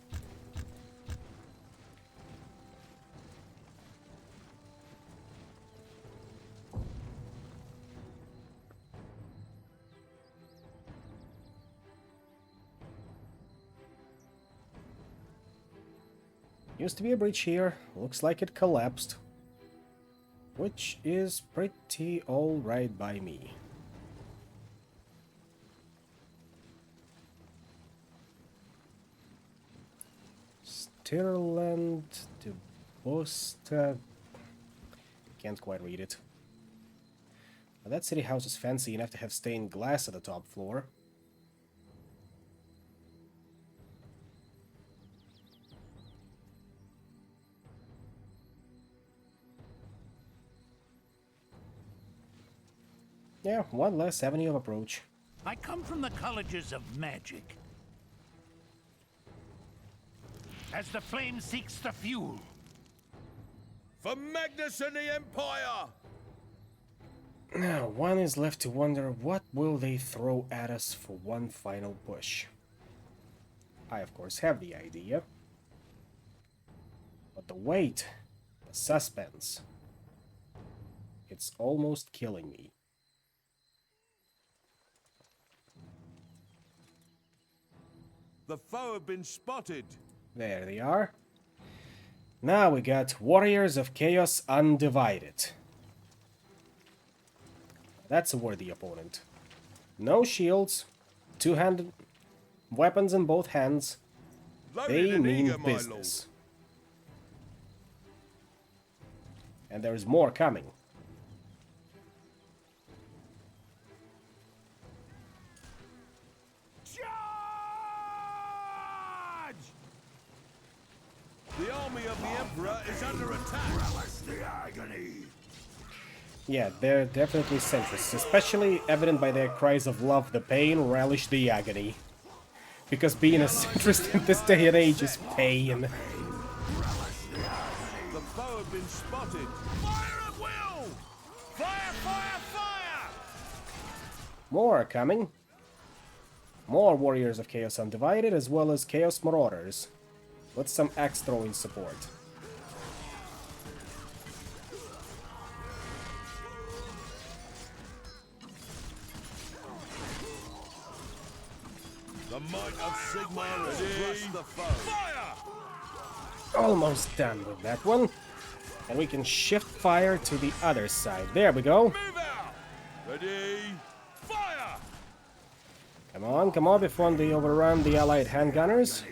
[SPEAKER 1] Used to be a bridge here, looks like it collapsed. Which is pretty alright by me. Stirland to Bosta. Can't quite read it. But that city house is fancy enough to have stained glass at the top floor. Yeah, one less avenue of approach.
[SPEAKER 5] I come from the colleges of magic. As the flame seeks the fuel.
[SPEAKER 3] For Magnus and the Empire!
[SPEAKER 1] Now, one is left to wonder what will they throw at us for one final push. I, of course, have the idea. But the wait, the suspense, it's almost killing me.
[SPEAKER 3] The foe have been spotted.
[SPEAKER 1] There they are. Now we got Warriors of Chaos Undivided. That's a worthy opponent. No shields, two-handed weapons in both hands. They mean business. And there's more coming.
[SPEAKER 3] The army of the Emperor is under attack.
[SPEAKER 4] Relish the agony.
[SPEAKER 1] Yeah, they're definitely centrists, especially evident by their cries of love the pain, relish the agony. Because being a centrist in this day and age is pain.
[SPEAKER 3] The foe have been spotted. Fire at will! Fire, fire, fire!
[SPEAKER 1] More are coming. More Warriors of Chaos Undivided, as well as Chaos Marauders. With some axe throwing support.
[SPEAKER 3] The might of Sigmar has crushed the foe. Fire!
[SPEAKER 1] Almost done with that one. And we can shift fire to the other side. There we go.
[SPEAKER 3] Move out! Ready? Fire!
[SPEAKER 1] Come on, before they overrun the allied handgunners.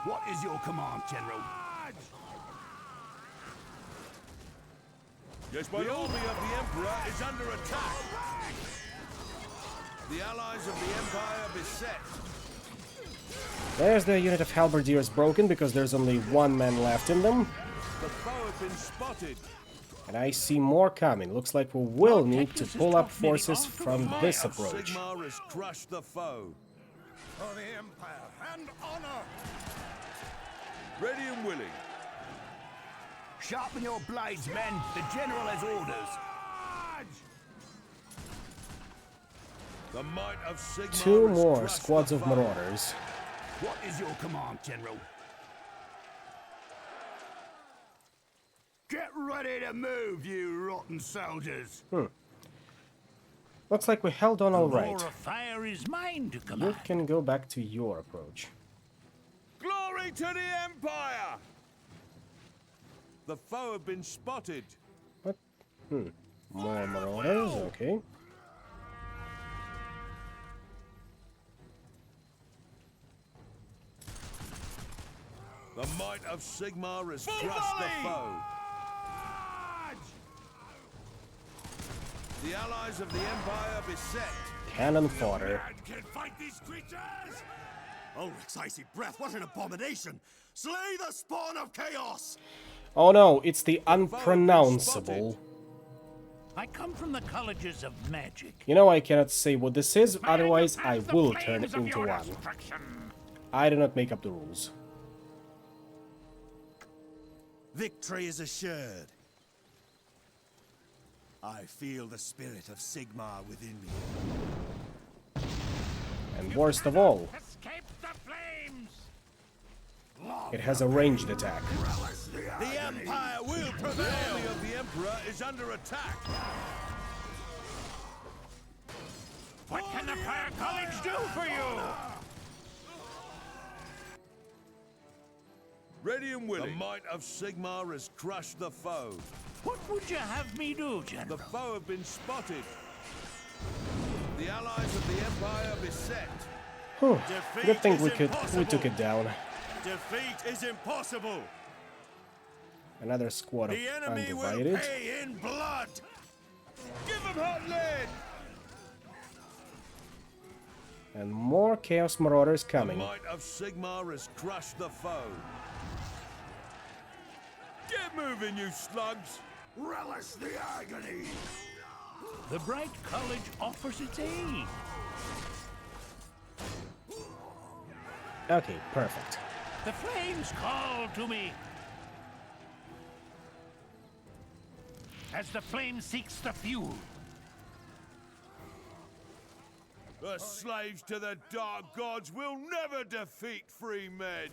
[SPEAKER 5] What is your command, General?
[SPEAKER 3] Yes, the army of the Emperor is under attack. The allies of the Empire beset.
[SPEAKER 1] There's the unit of halberdiers broken because there's only one man left in them.
[SPEAKER 3] The foe have been spotted.
[SPEAKER 1] And I see more coming. Looks like we will need to pull up forces from this approach.
[SPEAKER 3] Sigmar has crushed the foe.
[SPEAKER 4] For the Empire and honor.
[SPEAKER 3] Ready and willing.
[SPEAKER 5] Sharpen your blades, men. The General has orders.
[SPEAKER 3] The might of Sigmar
[SPEAKER 1] Two
[SPEAKER 3] has
[SPEAKER 1] more
[SPEAKER 3] crushed
[SPEAKER 1] squads
[SPEAKER 3] the
[SPEAKER 1] of
[SPEAKER 3] foe.
[SPEAKER 1] marauders.
[SPEAKER 5] What is your command, General? Get ready to move, you rotten soldiers.
[SPEAKER 1] Looks like we held on all right.
[SPEAKER 5] The roar of fire is mine to
[SPEAKER 1] You
[SPEAKER 5] command.
[SPEAKER 1] can go back to your approach.
[SPEAKER 3] Glory to the Empire! The foe have been spotted.
[SPEAKER 1] What? More marauders, okay.
[SPEAKER 3] The might of Sigmar has crushed the foe. The allies of the Empire beset.
[SPEAKER 1] Cannon fodder.
[SPEAKER 4] Can fight these creatures! Ulrich's icy breath, what an abomination! Slay the spawn of chaos!
[SPEAKER 1] Oh no, it's the unpronounceable.
[SPEAKER 5] I come from the colleges of magic.
[SPEAKER 1] You know I cannot say what this is, otherwise I
[SPEAKER 5] Fans the
[SPEAKER 1] will turn
[SPEAKER 5] flames
[SPEAKER 1] it
[SPEAKER 5] of
[SPEAKER 1] into
[SPEAKER 5] your
[SPEAKER 1] one.
[SPEAKER 5] destruction.
[SPEAKER 1] I do not make up the rules.
[SPEAKER 4] Victory is assured. I feel the spirit of Sigmar within me.
[SPEAKER 1] And worst of all,
[SPEAKER 5] Escape the flames!
[SPEAKER 1] it has a ranged attack.
[SPEAKER 3] The Empire will prevail. The army of the Emperor is under attack.
[SPEAKER 5] What can the Fire College do for you?
[SPEAKER 3] Ready and willing. The might of Sigmar has crushed the foe.
[SPEAKER 5] What would you have me do,
[SPEAKER 3] The
[SPEAKER 5] General?
[SPEAKER 3] foe have been spotted. The allies of the Empire beset.
[SPEAKER 1] Whew.
[SPEAKER 4] Defeat
[SPEAKER 1] Good thing
[SPEAKER 4] is
[SPEAKER 1] we
[SPEAKER 4] impossible.
[SPEAKER 1] took it down.
[SPEAKER 4] Defeat is impossible.
[SPEAKER 1] Another squad of
[SPEAKER 4] The enemy will
[SPEAKER 1] undivided.
[SPEAKER 4] pay in blood.
[SPEAKER 3] Give them hot lead!
[SPEAKER 1] And more Chaos Marauders
[SPEAKER 3] The
[SPEAKER 1] coming.
[SPEAKER 3] might of Sigmar has crushed the foe. Get moving, you slugs!
[SPEAKER 4] Relish the agony.
[SPEAKER 5] The Bright College offers its aid.
[SPEAKER 1] Okay, perfect.
[SPEAKER 5] The flames call to me. As the flame seeks the fuel.
[SPEAKER 3] The slaves to the dark gods will never defeat free men.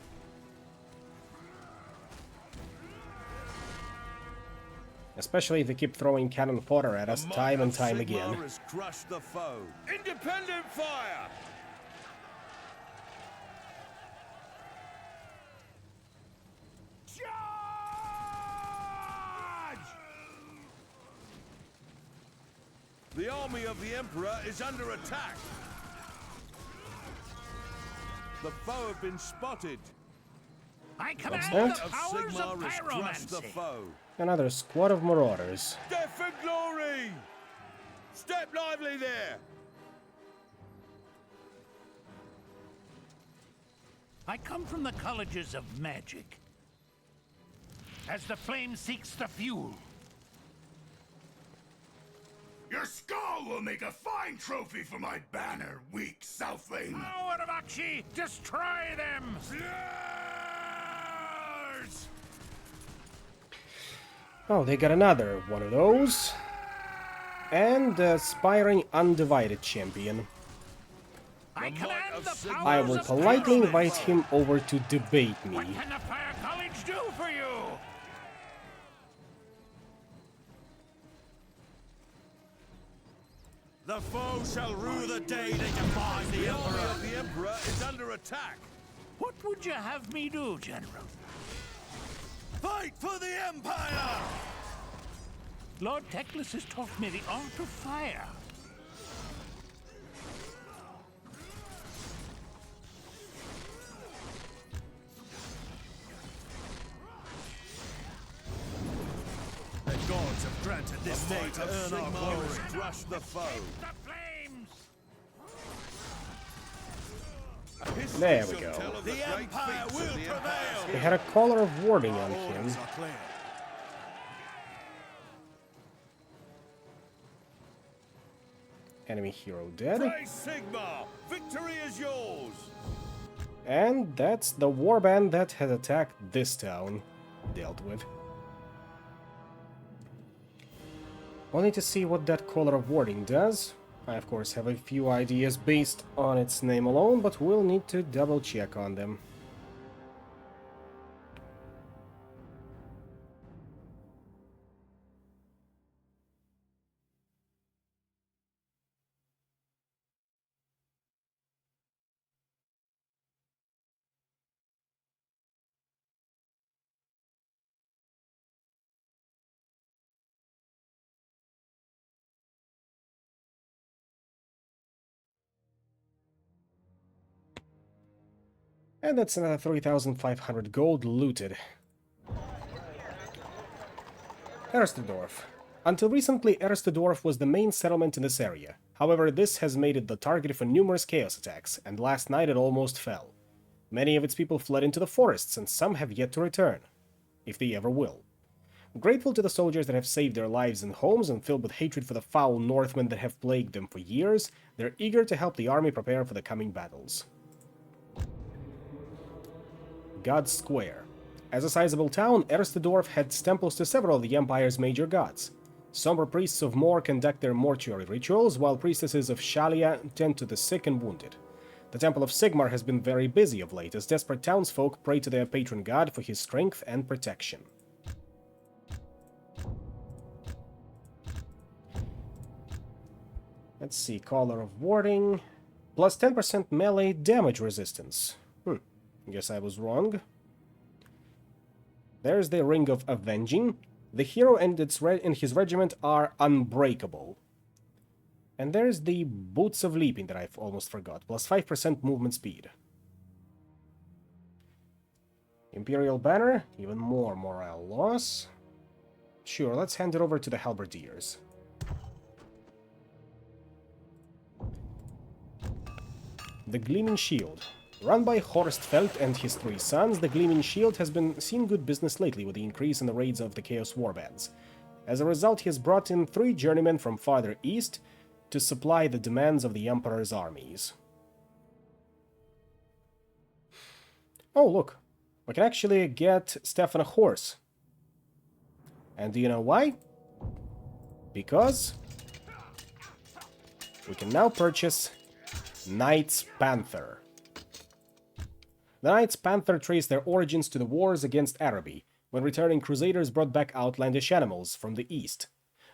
[SPEAKER 1] Especially if they keep throwing cannon fodder at us
[SPEAKER 3] The might
[SPEAKER 1] time and
[SPEAKER 3] of
[SPEAKER 1] time
[SPEAKER 3] Sigmar
[SPEAKER 1] again.
[SPEAKER 3] has crushed the foe. Independent fire! The army of the Emperor is under attack. The foe have been spotted.
[SPEAKER 5] I command
[SPEAKER 1] that?
[SPEAKER 5] the
[SPEAKER 3] Of
[SPEAKER 5] powers
[SPEAKER 3] Sigmar
[SPEAKER 5] of
[SPEAKER 3] has crushed the
[SPEAKER 5] pyromancy.
[SPEAKER 3] foe.
[SPEAKER 1] Another squad of marauders.
[SPEAKER 3] Death and glory! Step lively there!
[SPEAKER 5] I come from the colleges of magic. As the flame seeks the fuel.
[SPEAKER 9] Your skull will make a fine trophy for my banner, weak Southling.
[SPEAKER 5] Power of Akshi, destroy them!
[SPEAKER 9] Slurs!
[SPEAKER 1] Oh, they got another one of those. And the aspiring undivided champion.
[SPEAKER 5] I command the powers
[SPEAKER 1] I will
[SPEAKER 5] of
[SPEAKER 1] politely
[SPEAKER 5] pyromancy.
[SPEAKER 1] invite him over to debate me.
[SPEAKER 5] What can the Fire College do for you?
[SPEAKER 4] The foe shall rue the day they defy the
[SPEAKER 3] The army
[SPEAKER 4] Emperor.
[SPEAKER 3] of the Emperor is under attack.
[SPEAKER 5] What would you have me do, General?
[SPEAKER 4] Fight for the Empire!
[SPEAKER 5] Lord Teclis has taught me the art of fire.
[SPEAKER 4] The gods have granted this day to earn our
[SPEAKER 3] Sigmar
[SPEAKER 4] glory.
[SPEAKER 3] has crushed the foe.
[SPEAKER 5] The flames!
[SPEAKER 3] History
[SPEAKER 1] There we
[SPEAKER 3] shall
[SPEAKER 1] go.
[SPEAKER 3] tell of
[SPEAKER 4] The
[SPEAKER 3] great
[SPEAKER 4] Empire
[SPEAKER 3] feats
[SPEAKER 4] will
[SPEAKER 3] of the
[SPEAKER 4] prevail.
[SPEAKER 1] They had a collar of warding on him.
[SPEAKER 4] Orders are clear.
[SPEAKER 1] Enemy hero dead.
[SPEAKER 3] Praise Sigmar! Victory is yours!
[SPEAKER 1] And that's the warband that had attacked this town dealt with. We'll need to see what that collar of warding does. I of course have a few ideas based on its name alone, but we'll need to double check on them. And that's another 3,500 gold looted. Erstedorf. Until recently, Erstedorf was the main settlement in this area. However, this has made it the target for numerous chaos attacks, and last night it almost fell. Many of its people fled into the forests, and some have yet to return, if they ever will. Grateful to the soldiers that have saved their lives and homes, and filled with hatred for the foul Northmen that have plagued them for years, they're eager to help the army prepare for the coming battles. God Square. As a sizable town, Erstedorf had temples to several of the Empire's major gods. Somber priests of Mor conduct their mortuary rituals, while priestesses of Shalia tend to the sick and wounded. The Temple of Sigmar has been very busy of late, as desperate townsfolk pray to their patron god for his strength and protection. Let's see, Collar of Warding, plus 10% melee damage resistance. Guess I was wrong. There's the Ring of Avenging. The hero and his regiment are unbreakable. And there's the Boots of Leaping that I've almost forgot, plus 5% movement speed. Imperial Banner, even more morale loss. Sure, let's hand it over to the Halberdiers. The Gleaming Shield. Run by Horst Felt and his 3 sons, the Gleaming Shield has been seen good business lately with the increase in the raids of the Chaos Warbands. As a result, he has brought in 3 journeymen from farther east to supply the demands of the Emperor's armies. Oh, look. We can actually get Stefan a horse. And do you know why? Because we can now purchase Knight's Panther. The Knights Panther trace their origins to the wars against Araby, when returning crusaders brought back outlandish animals from the east.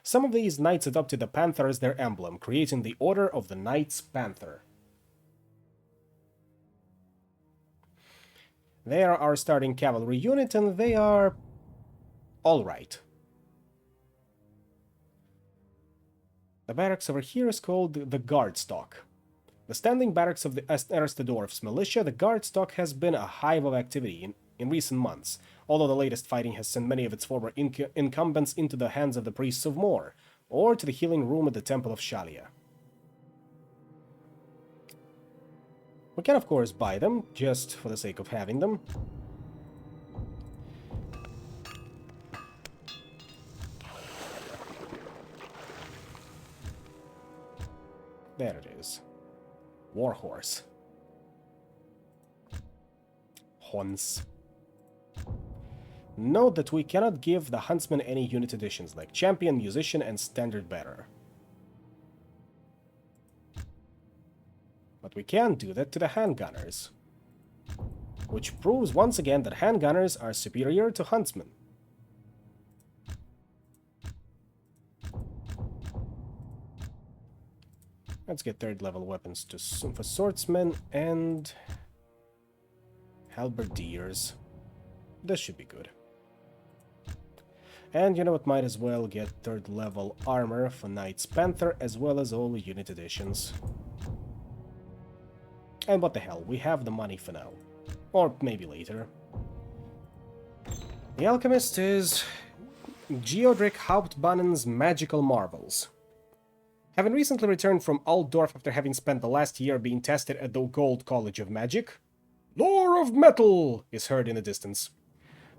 [SPEAKER 1] Some of these knights adopted the panther as their emblem, creating the Order of the Knights Panther. They are our starting cavalry unit, and they are alright. The barracks over here is called the Guard Stock. The standing barracks of the Erstedorf's militia, the Guard Stock has been a hive of activity in recent months, although the latest fighting has sent many of its former incumbents into the hands of the priests of Mor, or to the healing room at the Temple of Shalia. We can of course buy them, just for the sake of having them. There it is. Warhorse. Hons. Note that we cannot give the Huntsman any unit additions, like Champion, Musician, and Standard Bearer. But we can do that to the Handgunners. Which proves once again that Handgunners are superior to Huntsmen. Let's get 3rd level weapons for swordsmen and halberdiers. This should be good. And you know what, might as well get 3rd level armor for Knight's Panther as well as all unit additions. And what the hell, we have the money for now. Or maybe later. The Alchemist is Geodric Hauptbannen's Magical Marvels. Having recently returned from Altdorf after having spent the last year being tested at the Gold College of Magic, Lore of Metal is heard in the distance.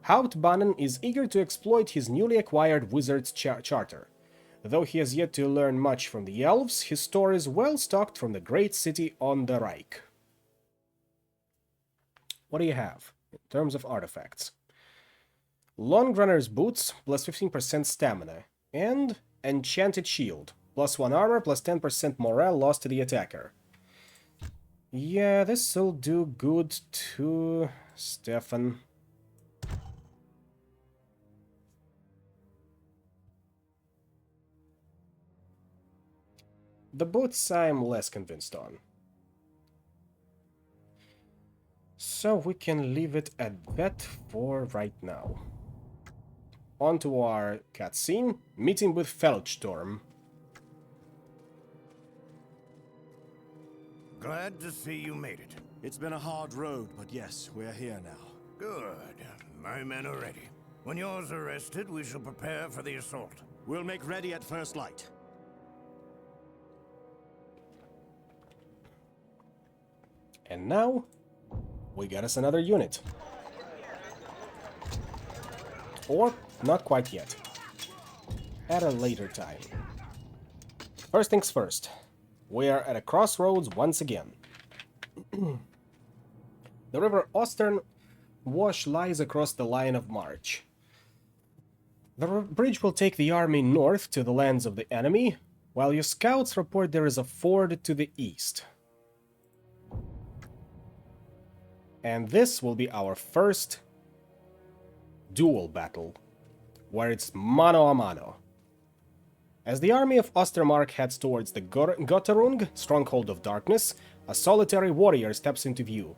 [SPEAKER 1] Hauptbannen is eager to exploit his newly acquired wizard's charter. Though he has yet to learn much from the elves, his store is well stocked from the great city on the Reich. What do you have in terms of artifacts? Longrunner's Boots, plus 15% stamina, and Enchanted Shield, plus 1 armor, plus 10% morale lost to the attacker. Yeah, this'll do good to Stefan. The boots I'm less convinced on. So we can leave it at that for right now. On to our cutscene, meeting with Feldstorm.
[SPEAKER 4] Glad to see you made it. It's been a hard road, but yes, we're here now.
[SPEAKER 9] Good. My men are ready. When yours are rested, we shall prepare for the assault.
[SPEAKER 4] We'll make ready at first light.
[SPEAKER 1] And now, we got us another unit. Or, not quite yet. At a later time. First things first. We are at a crossroads once again. The river Ostern Wash lies across the line of march. The bridge will take the army north to the lands of the enemy, while your scouts report there is a ford to the east. And this will be our first duel battle, where it's mano a mano. As the army of Ostermark heads towards the Gotterung, Stronghold of Darkness, a solitary warrior steps into view.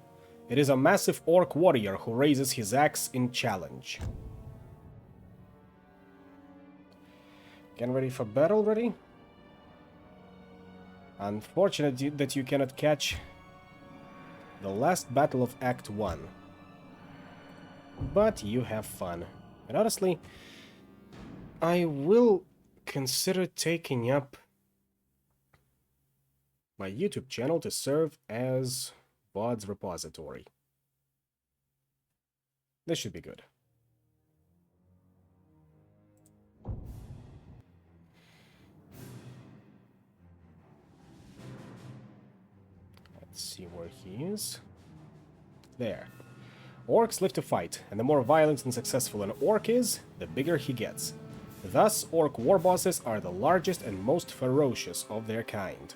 [SPEAKER 1] It is a massive orc warrior who raises his axe in challenge. Getting ready for battle already? Unfortunate that you cannot catch the last battle of Act 1. But you have fun. And honestly, I will consider taking up my YouTube channel to serve as VOD's repository. This should be good. Let's see where he is. There. Orcs live to fight, and the more violent and successful an orc is, the bigger he gets. Thus, orc war bosses are the largest and most ferocious of their kind.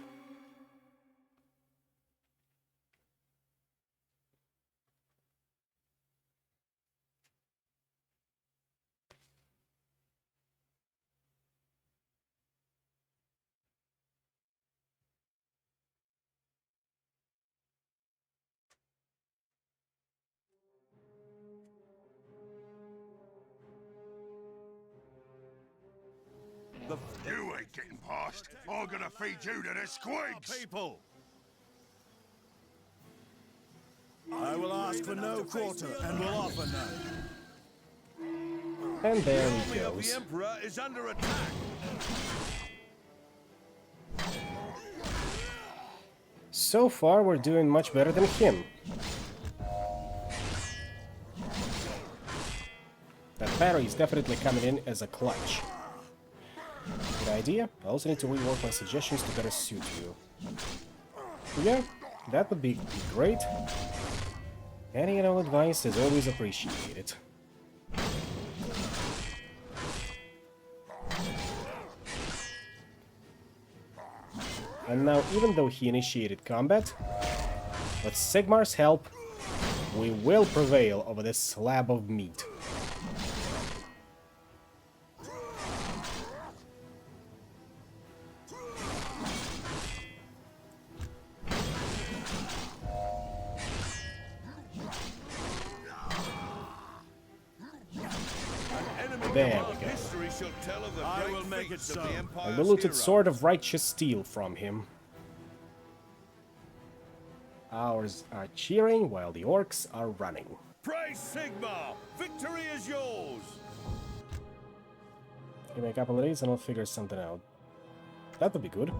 [SPEAKER 9] You ain't getting past. I'm gonna feed you to the squigs!
[SPEAKER 4] People! I will ask for no quarter and will offer none.
[SPEAKER 1] And there
[SPEAKER 3] The
[SPEAKER 1] he
[SPEAKER 3] army of the
[SPEAKER 1] goes.
[SPEAKER 3] Emperor is under attack.
[SPEAKER 1] So far, we're doing much better than him. That parry is definitely coming in as a clutch. Good idea. I also need to rework my suggestions to better suit you. Yeah, that would be great. Any and all advice is always appreciated. And now, even though he initiated combat, with Sigmar's help, we will prevail over this slab of meat. There we go.
[SPEAKER 3] History shall tell of the
[SPEAKER 4] I
[SPEAKER 3] great
[SPEAKER 4] will make
[SPEAKER 3] feats
[SPEAKER 4] it
[SPEAKER 3] of
[SPEAKER 4] so.
[SPEAKER 3] the
[SPEAKER 1] A
[SPEAKER 3] Empire's
[SPEAKER 1] diluted
[SPEAKER 3] heroes.
[SPEAKER 1] sword of righteous steel from him. Ours are cheering while the orcs are running.
[SPEAKER 3] Praise Sigmar! Victory is yours!
[SPEAKER 1] Give me a couple of days and I'll figure something out. That would be good.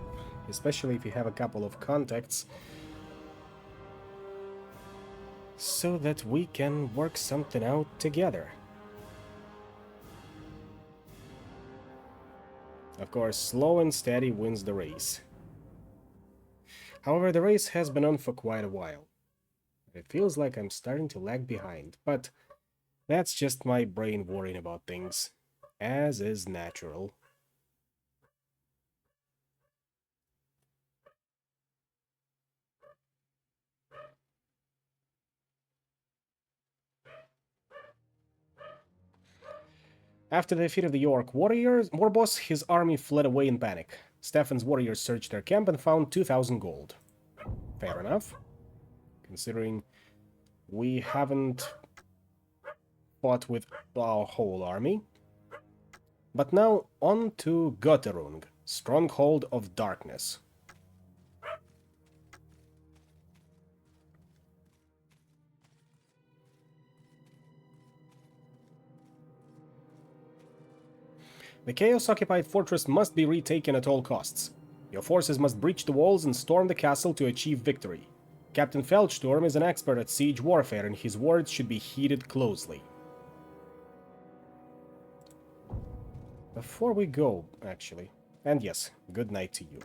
[SPEAKER 1] Especially if you have a couple of contacts. So that we can work something out together. Of course, slow and steady wins the race. However, the race has been on for quite a while. It feels like I'm starting to lag behind, but that's just my brain worrying about things, as is natural. After the defeat of the York warboss, his army fled away in panic. Stefan's warriors searched their camp and found 2,000 gold. Fair enough, considering we haven't fought with our whole army. But now, on to Götterung, Stronghold of Darkness. The Chaos-occupied fortress must be retaken at all costs. Your forces must breach the walls and storm the castle to achieve victory. Captain Feldsturm is an expert at siege warfare, and his words should be heeded closely. Before we go, actually, and yes, good night to you.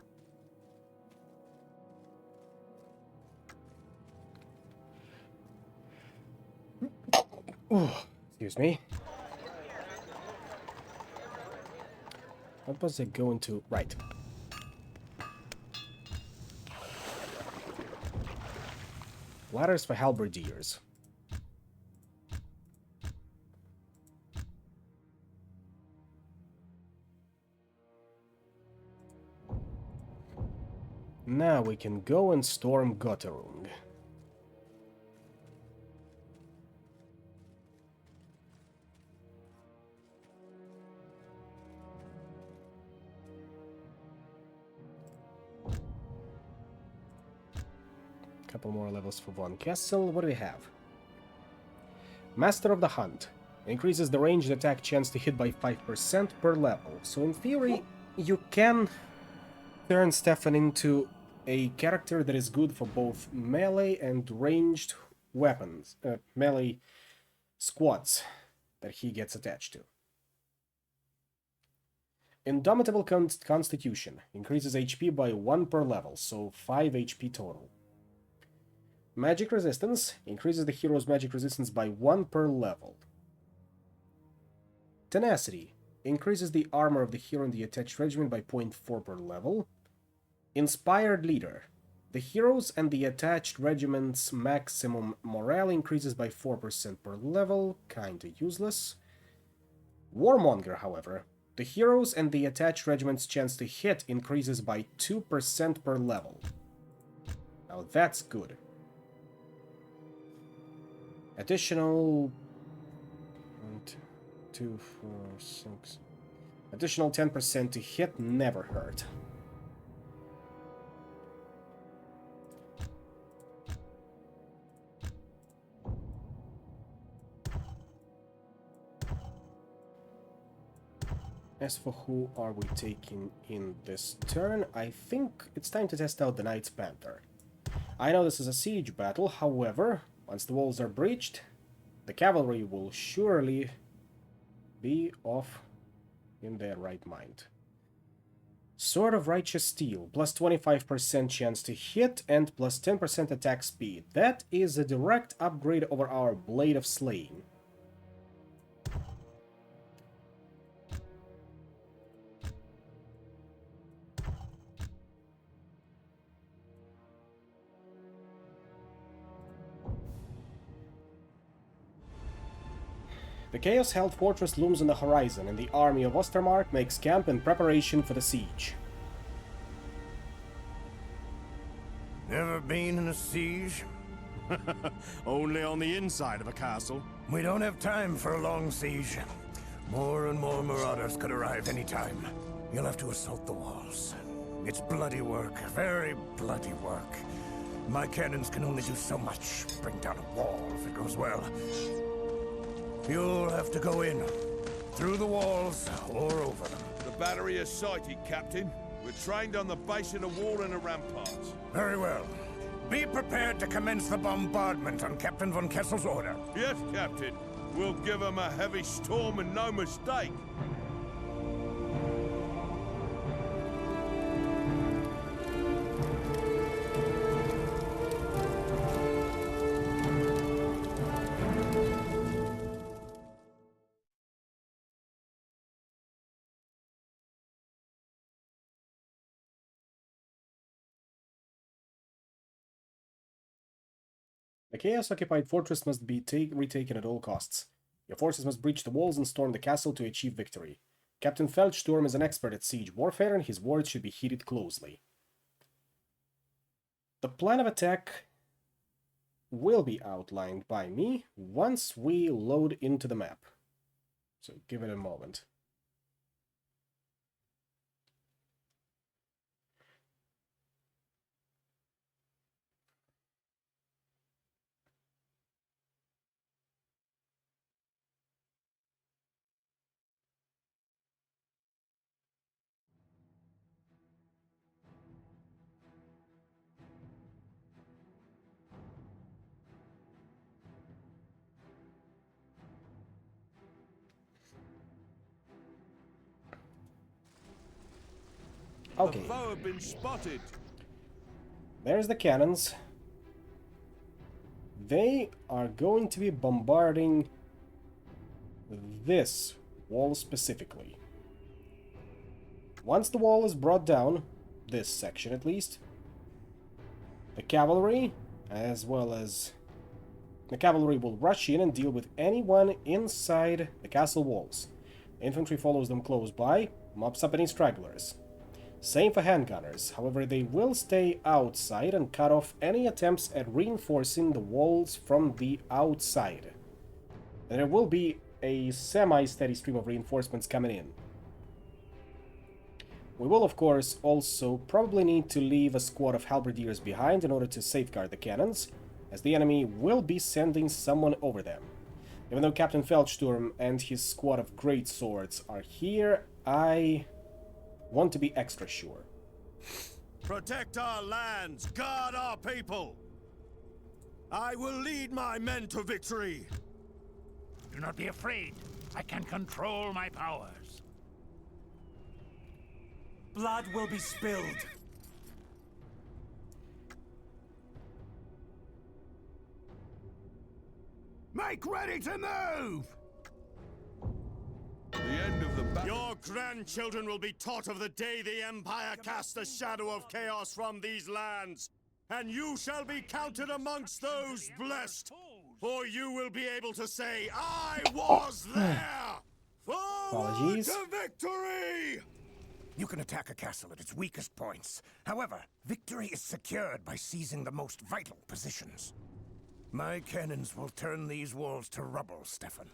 [SPEAKER 1] Excuse me. What was I going to... Right. Ladders for halberdiers. Now we can go and storm Götterung. Couple more levels for Von Kessel. What do we have? Master of the Hunt. Increases the ranged attack chance to hit by 5% per level. So in theory, you can turn Stefan into a character that is good for both melee and ranged weapons. Melee squads that he gets attached to. Indomitable Constitution. Increases HP by 1 per level, so 5 HP total. Magic Resistance increases the hero's magic resistance by 1 per level. Tenacity increases the armor of the hero and the attached regiment by 0.4 per level. Inspired Leader. The hero's and the attached regiment's maximum morale increases by 4% per level, kinda useless. Warmonger, however. The hero's and the attached regiment's chance to hit increases by 2% per level. Now that's good. Additional 1, 2, 4, 6. Additional 10% to hit never hurt. As for who are we taking in this turn, I think it's time to test out the Knight's Panther. I know this is a siege battle, however, once the walls are breached, the cavalry will surely be off in their right mind. Sword of Righteous Steel, plus 25% chance to hit and plus 10% attack speed. That is a direct upgrade over our Blade of Slaying. The Chaos-held fortress looms on the horizon, and the army of Ostermark makes camp in preparation for the siege.
[SPEAKER 10] Ever been in a siege?
[SPEAKER 4] Only on the inside of a castle.
[SPEAKER 10] We don't have time for a long siege. More and more marauders could arrive any time. You'll have to assault the walls. It's bloody work, very bloody work. My cannons can only do so much. Bring down a wall if it goes well. You'll have to go in, through the walls or over them.
[SPEAKER 3] The battery is sighted, Captain. We're trained on the base of the wall and the ramparts.
[SPEAKER 10] Very well. Be prepared to commence the bombardment on Captain von Kessel's order.
[SPEAKER 3] Yes, Captain. We'll give them a heavy storm and no mistake.
[SPEAKER 1] The Chaos-occupied fortress must be retaken at all costs. Your forces must breach the walls and storm the castle to achieve victory. Captain Feldsturm is an expert at siege warfare, and his words should be heeded closely. The plan of attack will be outlined by me once we load into the map. So give it a moment. Okay.
[SPEAKER 3] The foe have been spotted.
[SPEAKER 1] There's the cannons. They are going to be bombarding this wall specifically. Once the wall is brought down, this section at least, the cavalry, as well as the cavalry will rush in and deal with anyone inside the castle walls. Infantry follows them close by, mops up any stragglers. Same for handgunners, however they will stay outside and cut off any attempts at reinforcing the walls from the outside. And there will be a semi-steady stream of reinforcements coming in. We will of course also probably need to leave a squad of halberdiers behind in order to safeguard the cannons, as the enemy will be sending someone over them. Even though Captain Feldsturm and his squad of great swords are here, I want to be extra sure.
[SPEAKER 4] Protect our lands, guard our people. I will lead my men to victory.
[SPEAKER 5] Do not be afraid. I can control my powers.
[SPEAKER 7] Blood will be spilled.
[SPEAKER 9] Make ready to move!
[SPEAKER 3] The end of the battle.
[SPEAKER 4] Your grandchildren will be taught of the day the Empire cast the shadow of chaos from these lands, and you shall be counted amongst those blessed, for you will be able to say, I was there! Forward
[SPEAKER 1] Apologies.
[SPEAKER 4] to victory!
[SPEAKER 10] You can attack a castle at its weakest points. However, victory is secured by seizing the most vital positions. My cannons will turn these walls to rubble, Stefan.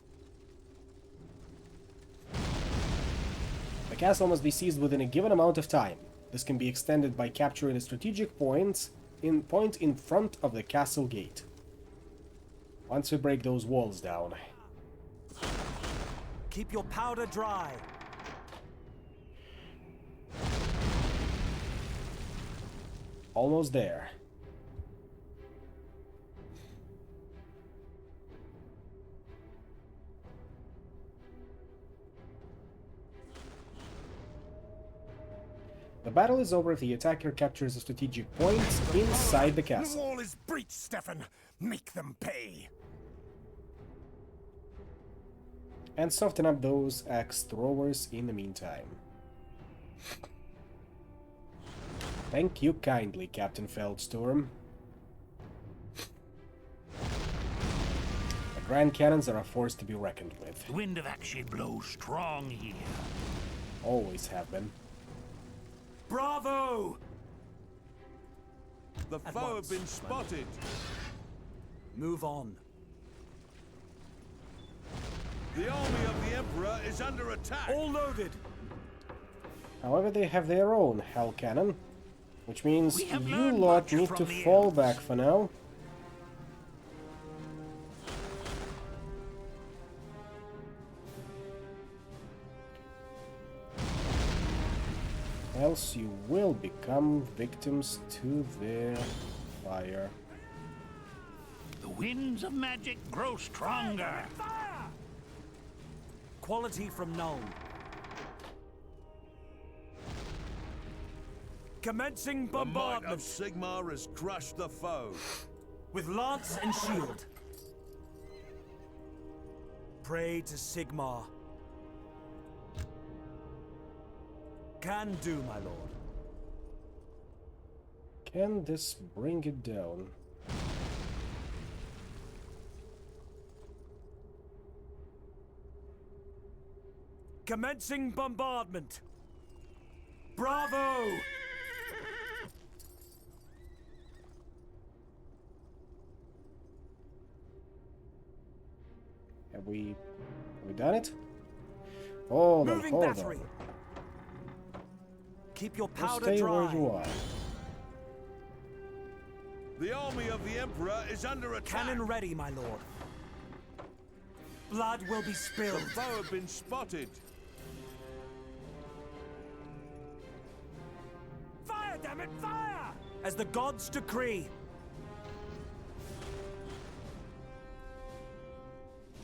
[SPEAKER 1] The castle must be seized within a given amount of time. This can be extended by capturing a strategic point in front of the castle gate. Once we break those walls down.
[SPEAKER 7] Keep your powder dry.
[SPEAKER 1] Almost there. The battle is over if the attacker captures a strategic point inside the
[SPEAKER 10] The
[SPEAKER 1] castle.
[SPEAKER 10] wall is breached, Stefan. Make them pay.
[SPEAKER 1] And soften up those axe throwers in the meantime. Thank you kindly, Captain Feldstorm. The Grand Cannons are a force to be reckoned with.
[SPEAKER 5] The wind of action blows strong here.
[SPEAKER 1] Always have been.
[SPEAKER 7] Bravo!
[SPEAKER 3] The
[SPEAKER 7] At
[SPEAKER 3] foe
[SPEAKER 7] once,
[SPEAKER 3] have been
[SPEAKER 7] my
[SPEAKER 3] spotted.
[SPEAKER 7] Move on.
[SPEAKER 3] The army of the Emperor is under attack.
[SPEAKER 7] All loaded.
[SPEAKER 1] However, they have their own Hell Cannon, which means
[SPEAKER 5] We have
[SPEAKER 1] you
[SPEAKER 5] learned
[SPEAKER 1] lot
[SPEAKER 5] much
[SPEAKER 1] need
[SPEAKER 5] from
[SPEAKER 1] to
[SPEAKER 5] the
[SPEAKER 1] fall
[SPEAKER 5] elves.
[SPEAKER 1] back for now. Else you will become victims to their fire.
[SPEAKER 5] The winds of magic grow stronger.
[SPEAKER 7] Quality from Null. Commencing
[SPEAKER 3] The might
[SPEAKER 7] bombardment
[SPEAKER 3] of Sigmar has crushed the foe.
[SPEAKER 7] with lance and shield. Pray to Sigmar. Can do, my lord.
[SPEAKER 1] Can this bring it down?
[SPEAKER 7] Commencing bombardment. Bravo!
[SPEAKER 1] Have we done it? Hold on,
[SPEAKER 7] Moving
[SPEAKER 1] hold
[SPEAKER 7] battery.
[SPEAKER 1] on.
[SPEAKER 7] Keep your
[SPEAKER 1] Just
[SPEAKER 7] powder
[SPEAKER 1] stay
[SPEAKER 7] dry.
[SPEAKER 1] where you are.
[SPEAKER 3] The army of the Emperor is under attack.
[SPEAKER 7] Cannon ready, my lord. Blood will be
[SPEAKER 3] The
[SPEAKER 7] spilled.
[SPEAKER 3] foe have been spotted.
[SPEAKER 7] Fire, damn it, fire! As the gods decree.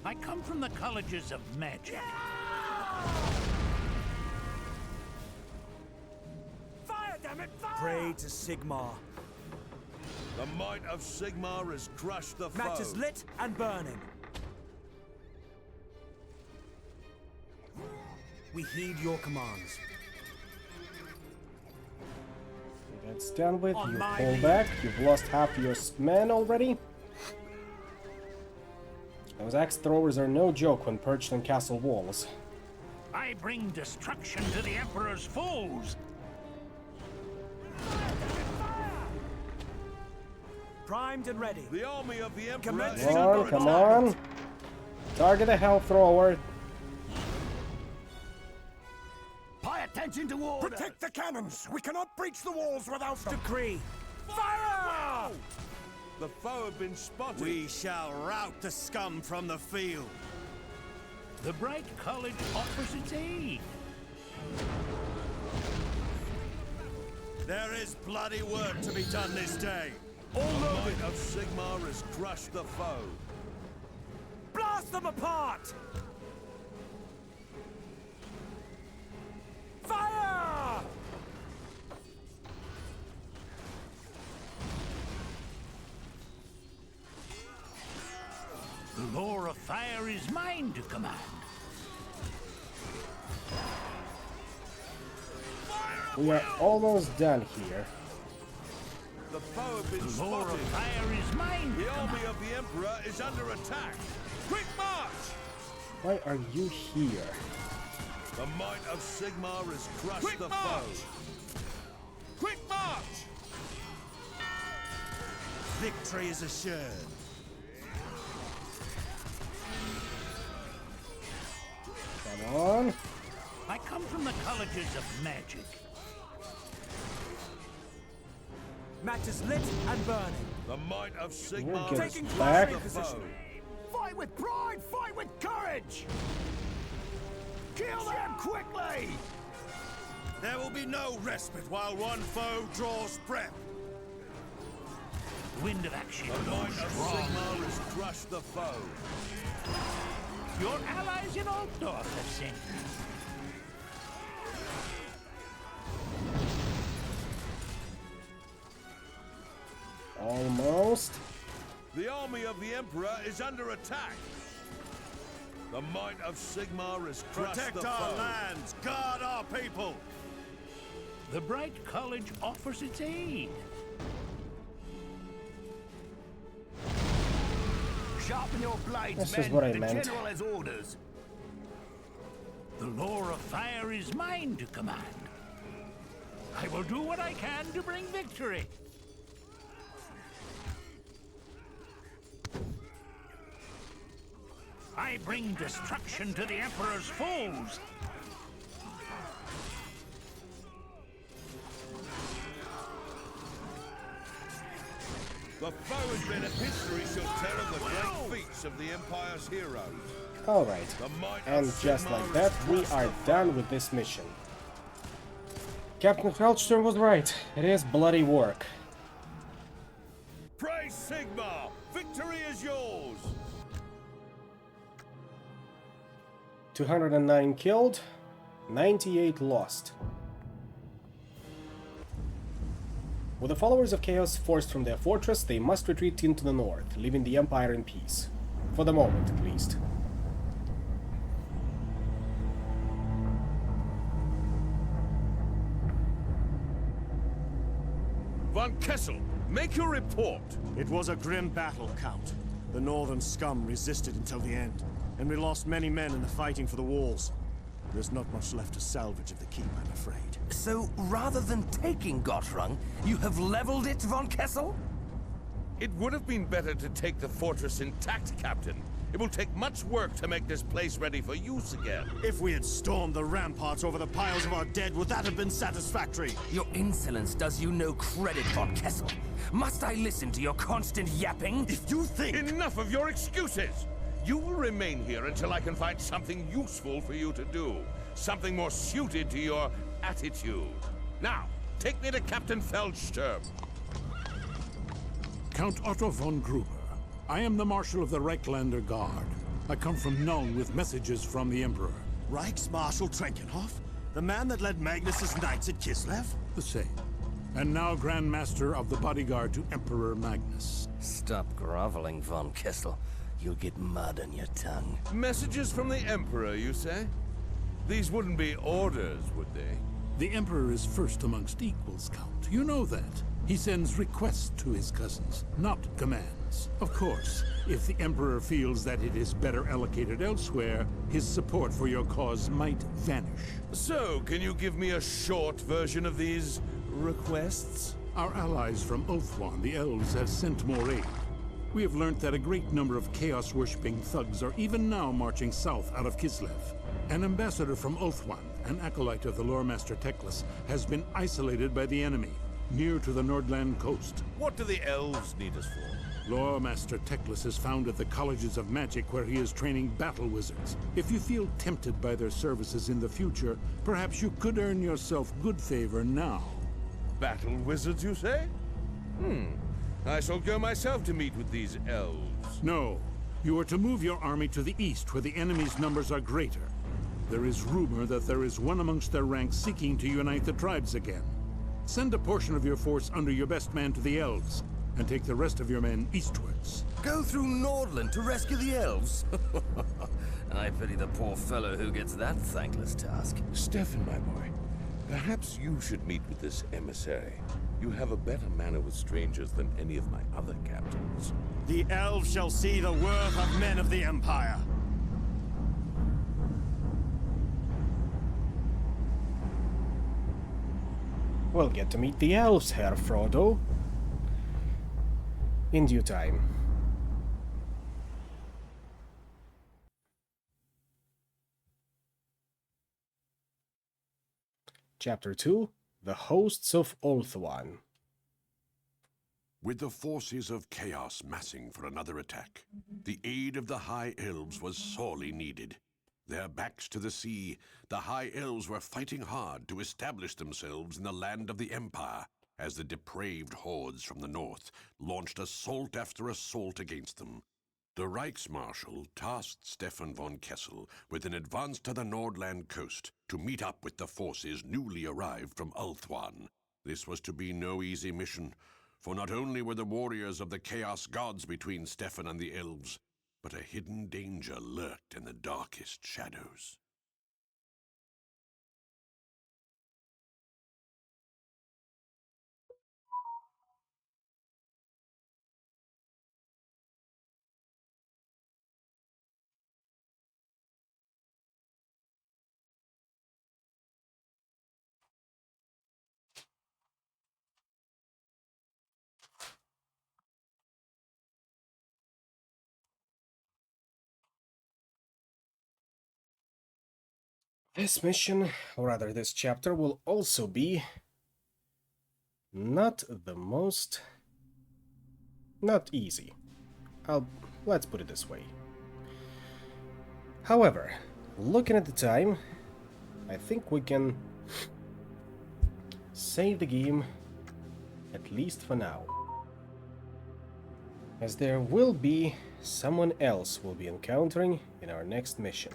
[SPEAKER 5] I come from the colleges of magic.
[SPEAKER 7] Fire, damn it, fire! Pray to Sigmar.
[SPEAKER 3] The might of Sigmar has crushed the foe.
[SPEAKER 7] Matches lit and burning. We heed your commands.
[SPEAKER 1] That's done with.
[SPEAKER 7] On
[SPEAKER 1] You
[SPEAKER 7] my
[SPEAKER 1] pull
[SPEAKER 7] lead.
[SPEAKER 1] back. You've lost half your men already. Those axe throwers are no joke when perched on castle walls.
[SPEAKER 5] I bring destruction to the Emperor's foes.
[SPEAKER 7] Primed and ready.
[SPEAKER 3] The army of the Emperor
[SPEAKER 7] Commencing
[SPEAKER 3] is
[SPEAKER 1] Come
[SPEAKER 3] under
[SPEAKER 1] on, come
[SPEAKER 3] attack.
[SPEAKER 1] on. Target a hell thrower.
[SPEAKER 9] Pay attention to order!
[SPEAKER 10] Protect the cannons! We cannot breach the walls without them!
[SPEAKER 7] Decree. Fire!
[SPEAKER 3] The foe have been spotted.
[SPEAKER 4] We shall rout the scum from the field.
[SPEAKER 5] The Bright College offers its aid.
[SPEAKER 4] There is bloody work to be done this day.
[SPEAKER 3] The might of Sigmar has crushed the foe.
[SPEAKER 7] Blast them apart! Fire!
[SPEAKER 5] The lore of fire is mine to command.
[SPEAKER 1] We are almost done here.
[SPEAKER 3] The foe have been
[SPEAKER 5] The lore of
[SPEAKER 3] spotted.
[SPEAKER 5] fire is mine to
[SPEAKER 3] The army
[SPEAKER 5] command.
[SPEAKER 3] of the Emperor is under attack. Quick march!
[SPEAKER 1] Why are you here?
[SPEAKER 3] The might of Sigmar has crushed
[SPEAKER 2] Quick
[SPEAKER 3] the
[SPEAKER 2] march!
[SPEAKER 3] foe.
[SPEAKER 2] Quick march!
[SPEAKER 4] Victory is assured.
[SPEAKER 1] Come on.
[SPEAKER 5] I come from the the colleges of magic.
[SPEAKER 7] Match is lit and burning.
[SPEAKER 3] The might of
[SPEAKER 1] We'll
[SPEAKER 3] Sigmar
[SPEAKER 1] get
[SPEAKER 3] is
[SPEAKER 1] it
[SPEAKER 3] crush
[SPEAKER 1] back.
[SPEAKER 3] the foe.
[SPEAKER 10] Fight with pride! Fight with courage! Kill them quickly!
[SPEAKER 4] There will be no respite while one foe draws breath.
[SPEAKER 5] Wind of action
[SPEAKER 3] The
[SPEAKER 5] blows
[SPEAKER 3] might of
[SPEAKER 5] strong.
[SPEAKER 3] Sigmar is crush the foe.
[SPEAKER 5] Your allies in Altdorf have sent me.
[SPEAKER 1] Almost.
[SPEAKER 3] The army of the Emperor is under attack. The might of Sigmar is crush
[SPEAKER 4] Protect
[SPEAKER 3] the
[SPEAKER 4] our
[SPEAKER 3] foe.
[SPEAKER 4] lands, guard our people.
[SPEAKER 5] The Bright College offers its aid.
[SPEAKER 10] Sharpen your blades,
[SPEAKER 1] That's
[SPEAKER 10] men.
[SPEAKER 1] just what I
[SPEAKER 10] the
[SPEAKER 1] meant.
[SPEAKER 10] general has orders.
[SPEAKER 5] The lore of fire is mine to command. I will do what I can to bring victory. I bring destruction to the Emperor's foes.
[SPEAKER 3] The foe has been a history shall tell of the great feats of the Empire's heroes.
[SPEAKER 1] Alright.
[SPEAKER 3] The might
[SPEAKER 1] And
[SPEAKER 3] of
[SPEAKER 1] just
[SPEAKER 3] Sigmar
[SPEAKER 1] like
[SPEAKER 3] is
[SPEAKER 1] that, we
[SPEAKER 3] crush
[SPEAKER 1] are
[SPEAKER 3] the
[SPEAKER 1] done with this mission. Captain Feldstern was right. It is bloody work.
[SPEAKER 3] Praise Sigmar! Victory is yours!
[SPEAKER 1] 209 killed, 98 lost. With the followers of Chaos forced from their fortress, they must retreat into the north, leaving the Empire in peace. For the moment, at least.
[SPEAKER 3] Von Kessel, make your report!
[SPEAKER 4] It was a grim battle, Count. The northern scum resisted until the end, and we lost many men in the fighting for the walls. There's not much left to salvage of the keep, I'm afraid.
[SPEAKER 6] So, rather than taking Gottrung, you have leveled it, Von Kessel?
[SPEAKER 3] It would have been better to take the fortress intact, Captain. It will take much work to make this place ready for use again.
[SPEAKER 4] If we had stormed the ramparts over the piles of our dead, would that have been satisfactory?
[SPEAKER 6] Your insolence does you no credit, Von Kessel. Must I listen to your constant yapping?
[SPEAKER 4] If you think...
[SPEAKER 3] Enough of your excuses! You will remain here until I can find something useful for you to do. Something more suited to your attitude. Now, take me to Captain Feldsturm.
[SPEAKER 11] Count Otto von Gruber. I am the Marshal of the Reichslander Guard. I come from Nuln with messages from the Emperor.
[SPEAKER 4] Reichsmarshal Trenkenhoff? The man that led Magnus's knights at Kislev?
[SPEAKER 11] The same. And now Grand Master of the Bodyguard to Emperor Magnus.
[SPEAKER 6] Stop groveling, Von Kessel. You'll get mud on your tongue.
[SPEAKER 3] Messages from the Emperor, you say? These wouldn't be orders, would they?
[SPEAKER 11] The Emperor is first amongst equals, Count. You know that. He sends requests to his cousins, not commands. Of course, if the Emperor feels that it is better allocated elsewhere, his support for your cause might vanish.
[SPEAKER 3] So, can you give me a short version of these requests?
[SPEAKER 11] Our allies from Oathwan, the elves, have sent more aid. We have learnt that a great number of chaos-worshipping thugs are even now marching south out of Kislev. An ambassador from Oathwan, an acolyte of the Lore Master Teclis, has been isolated by the enemy, near to the Nordland coast.
[SPEAKER 3] What do the elves need us for?
[SPEAKER 11] Lore Master Teclis is found at the Colleges of Magic where he is training battle wizards. If you feel tempted by their services in the future, perhaps you could earn yourself good favor now.
[SPEAKER 3] Battle wizards, you say? I shall go myself to meet with these elves.
[SPEAKER 11] No. You are to move your army to the east where the enemy's numbers are greater. There is rumor that there is one amongst their ranks seeking to unite the tribes again. Send a portion of your force under your best man to the elves, and take the rest of your men eastwards.
[SPEAKER 6] Go through Nordland to rescue the elves? I pity the poor fellow who gets that thankless task.
[SPEAKER 3] Stefan, my boy, perhaps you should meet with this emissary. You have a better manner with strangers than any of my other captains.
[SPEAKER 4] The elves shall see the worth of men of the Empire.
[SPEAKER 1] We'll get to meet the elves, Herr Frodo. In due time. Chapter 2, The Hosts of Ulthuan.
[SPEAKER 2] With the forces of chaos massing for another attack, the aid of the High Elves was sorely needed. Their backs to the sea, the High Elves were fighting hard to establish themselves in the land of the Empire, as the depraved hordes from the north launched assault after assault against them. The Reichsmarschall tasked Stefan von Kessel with an advance to the Nordland coast to meet up with the forces newly arrived from Ulthuan. This was to be no easy mission, for not only were the warriors of the Chaos Gods between Stefan and the elves, but a hidden danger lurked in the darkest shadows.
[SPEAKER 1] This mission, or rather this chapter, will also be not easy. Let's put it this way. However, looking at the time, I think we can save the game, at least for now. As there will be someone else we'll be encountering in our next mission.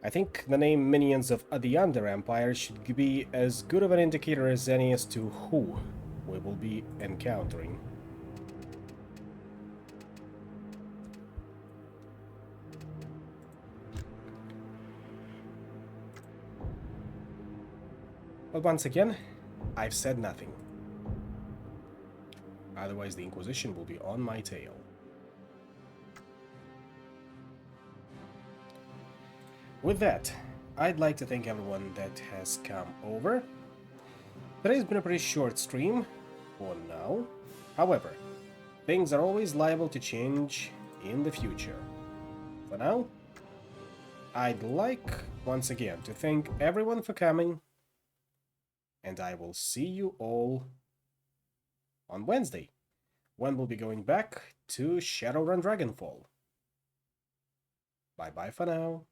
[SPEAKER 1] I think the name Minions of the Under Empire should be as good of an indicator as any as to who we will be encountering. But once again, I've said nothing. Otherwise the Inquisition will be on my tail. With that, I'd like to thank everyone that has come over. Today's been a pretty short stream, for now. However, things are always liable to change in the future. For now, I'd like, once again, to thank everyone for coming, and I will see you all on Wednesday, when we'll be going back to Shadowrun Dragonfall. Bye-bye for now.